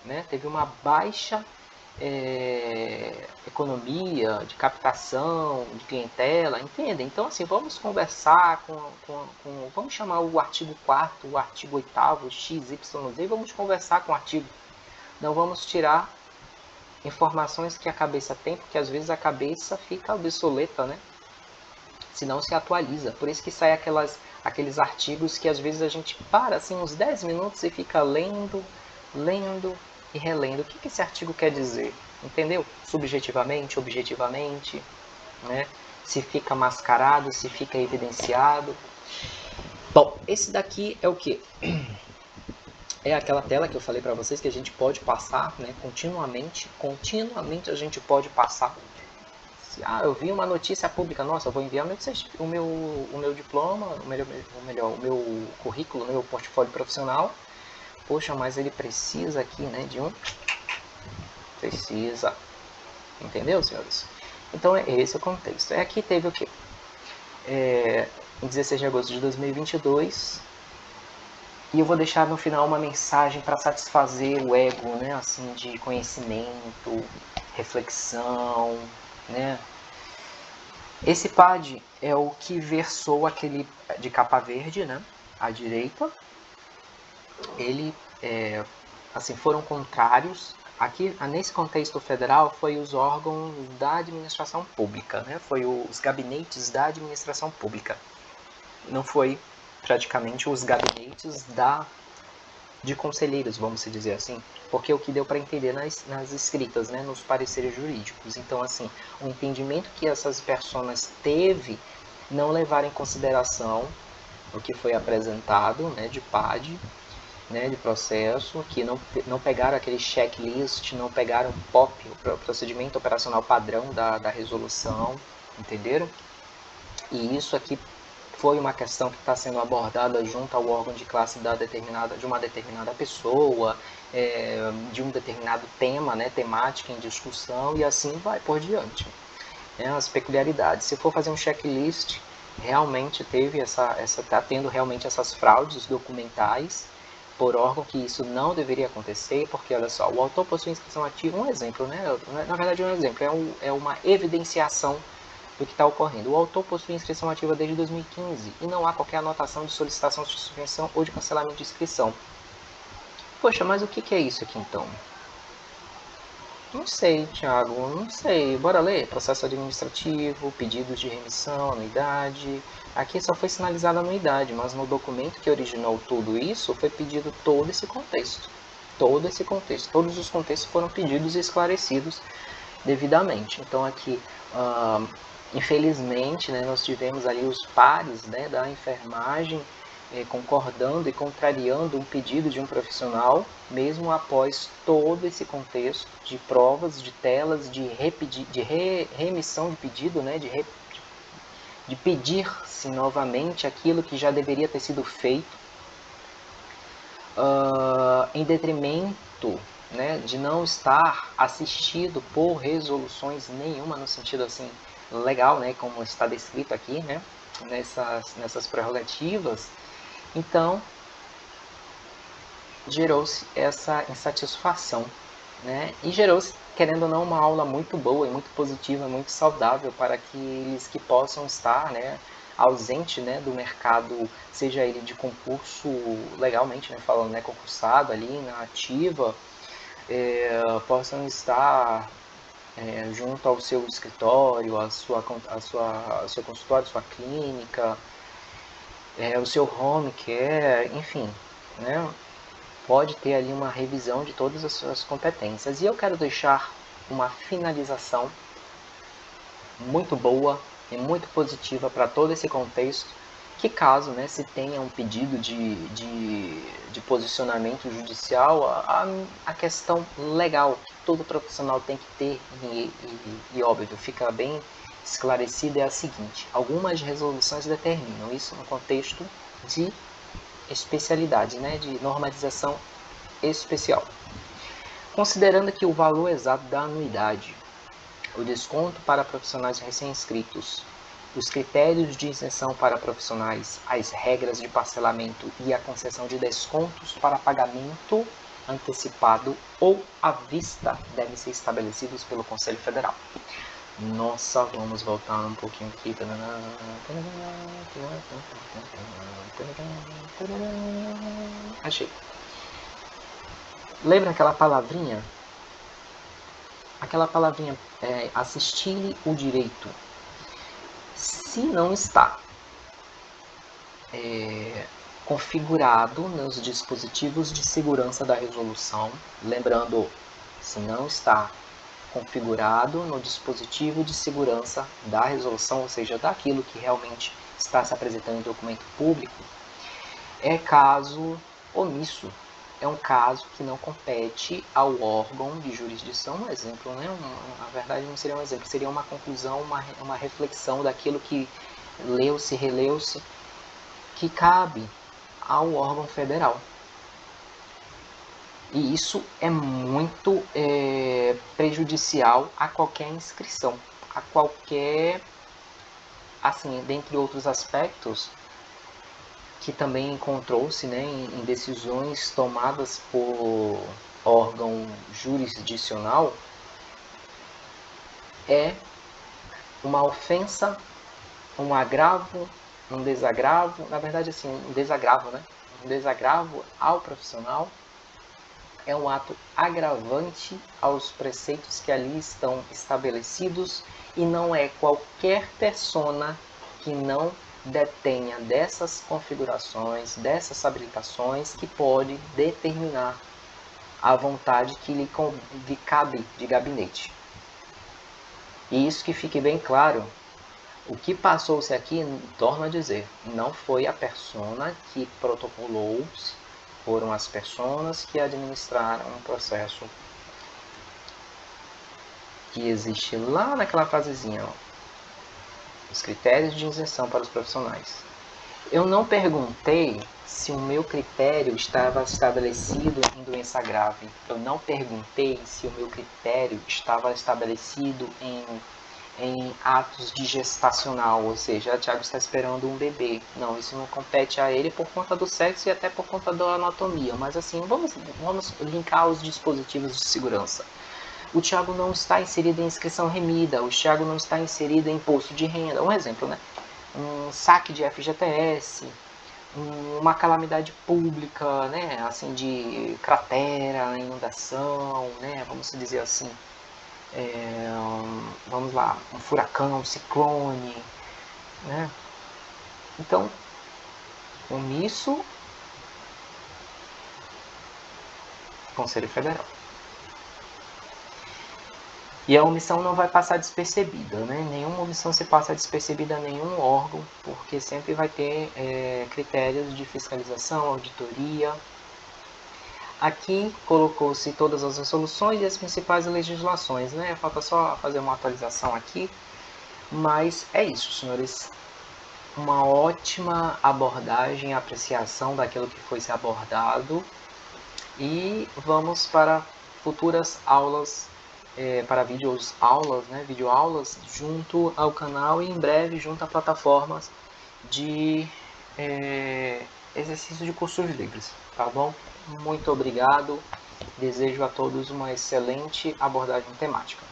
né, economia, de captação, de clientela, entendem? Então, assim, vamos conversar vamos chamar o artigo 4º, o artigo 8º, XYZ, e vamos conversar com o artigo. Não vamos tirar informações que a cabeça tem, porque às vezes a cabeça fica obsoleta, né? Se não se atualiza. Por isso que sai aqueles artigos que às vezes a gente para assim uns 10 minutos e fica lendo e relendo. O que esse artigo quer dizer? Entendeu? Subjetivamente, objetivamente, né? Se fica mascarado, se fica evidenciado. Bom, esse daqui é o que? É aquela tela que eu falei para vocês que a gente pode passar, né? Continuamente a gente pode passar. Eu vi uma notícia pública, nossa, eu vou enviar o meu diploma, o meu currículo, meu portfólio profissional. Poxa, mas ele precisa aqui, né, de um... Precisa. Entendeu, senhores? Então, é esse o contexto. Aqui teve o quê? Em 16 de agosto de 2022. E eu vou deixar no final uma mensagem para satisfazer o ego, né, assim, de conhecimento, reflexão, né? Esse PAD é o que versou aquele de capa verde, né, à direita. Ele, assim, foram contrários. Aqui, nesse contexto federal, foi os órgãos da administração pública, né? Foi os gabinetes da administração pública. Não foi praticamente os gabinetes de conselheiros, vamos dizer assim, porque o que deu para entender nas escritas, né, nos pareceres jurídicos. Então, assim, o entendimento que essas pessoas teve não levaram em consideração o que foi apresentado, né, de PAD, né, de processo, que não pegaram aquele checklist, não pegaram o POP, o procedimento operacional padrão da resolução, entenderam? E isso aqui foi uma questão que está sendo abordada junto ao órgão de classe de uma determinada pessoa, de um determinado tema, né, temática em discussão, e assim vai por diante. As peculiaridades. Se for fazer um checklist, realmente está tendo realmente essas fraudes documentais por órgão, que isso não deveria acontecer, porque olha só, o autor possui inscrição ativa, um exemplo, né? Na verdade, um exemplo, é uma evidenciação, do que está ocorrendo. O autor possui inscrição ativa desde 2015 e não há qualquer anotação de solicitação de suspensão ou de cancelamento de inscrição. Poxa, mas o que é isso aqui então? Não sei, Thiago, não sei. Bora ler? Processo administrativo, pedidos de remissão, anuidade. Aqui só foi sinalizada a anuidade, mas no documento que originou tudo isso foi pedido todo esse contexto. Todo esse contexto. Todos os contextos foram pedidos e esclarecidos devidamente. Então aqui, infelizmente, né, nós tivemos ali os pares, né, da enfermagem concordando e contrariando um pedido de um profissional, mesmo após todo esse contexto de provas, de telas, de remissão de pedido, né, de pedir-se novamente aquilo que já deveria ter sido feito, em detrimento, né, de não estar assistido por resoluções nenhuma no sentido assim legal, né, como está descrito aqui, né, nessas prerrogativas. Então, gerou-se essa insatisfação, né? E gerou-se, querendo ou não, uma aula muito boa e muito positiva, muito saudável para aqueles que possam estar, né, ausente, né, do mercado, seja ele de concurso, legalmente, né, falando, né, concursado ali na ativa, possam estar junto ao seu escritório, ao seu consultório, sua clínica, o seu home care, enfim, né? Pode ter ali uma revisão de todas as suas competências. E eu quero deixar uma finalização muito boa e muito positiva para todo esse contexto, que caso, né, se tenha um pedido de posicionamento judicial, a questão legal que todo profissional tem que ter, e óbvio, fica bem esclarecida, é a seguinte: algumas resoluções determinam isso no contexto de especialidade, né, de normalização especial. Considerando que o valor exato da anuidade, o desconto para profissionais recém-inscritos, os critérios de isenção para profissionais, as regras de parcelamento e a concessão de descontos para pagamento antecipado ou à vista devem ser estabelecidos pelo Conselho Federal. Nossa, vamos voltar um pouquinho aqui. Achei. Lembra aquela palavrinha? Aquela palavrinha, assistir o direito. Se não está configurado nos dispositivos de segurança da resolução, lembrando, se não está configurado no dispositivo de segurança da resolução, ou seja, daquilo que realmente está se apresentando em documento público, é caso omisso. É um caso que não compete ao órgão de jurisdição. Um exemplo, né? Na verdade não seria um exemplo, seria uma conclusão, uma reflexão daquilo que leu-se, releu-se, que cabe ao órgão federal. E isso é muito prejudicial a qualquer inscrição, a qualquer, assim, dentre outros aspectos, que também encontrou-se, né, em decisões tomadas por órgão jurisdicional, é uma ofensa, um agravo, um desagravo, na verdade assim, um desagravo, né? Um desagravo ao profissional, é um ato agravante aos preceitos que ali estão estabelecidos, e não é qualquer persona que não detenha dessas configurações, dessas habilitações, que pode determinar a vontade que lhe cabe de gabinete. E isso que fique bem claro, o que passou-se aqui, torno a dizer, não foi a persona que protocolou-se, foram as personas que administraram um processo que existe lá naquela frasezinha, ó, os critérios de isenção para os profissionais. Eu não perguntei se o meu critério estava estabelecido em doença grave. Eu não perguntei se o meu critério estava estabelecido em atos de gestacional, ou seja, o Thiago está esperando um bebê. Não, isso não compete a ele por conta do sexo e até por conta da anatomia. Mas assim, vamos linkar os dispositivos de segurança. o Thiago não está inserido em inscrição remida, o Thiago não está inserido em imposto de renda. Um exemplo, né? Um saque de FGTS, uma calamidade pública, né? Assim, de cratera, inundação, né? Vamos dizer assim. Vamos lá, um furacão, um ciclone, né? Então, omisso, Conselho Federal. E a omissão não vai passar despercebida, né? Nenhuma omissão se passa despercebida a nenhum órgão, porque sempre vai ter critérios de fiscalização, auditoria. Aqui colocou-se todas as resoluções e as principais legislações, né? Falta só fazer uma atualização aqui, mas é isso, senhores. Uma ótima abordagem, apreciação daquilo que foi se abordado, e vamos para futuras aulas, para videoaulas, né, junto ao canal e em breve junto a plataformas de exercício de cursos livres, tá bom? Muito obrigado, desejo a todos uma excelente abordagem temática.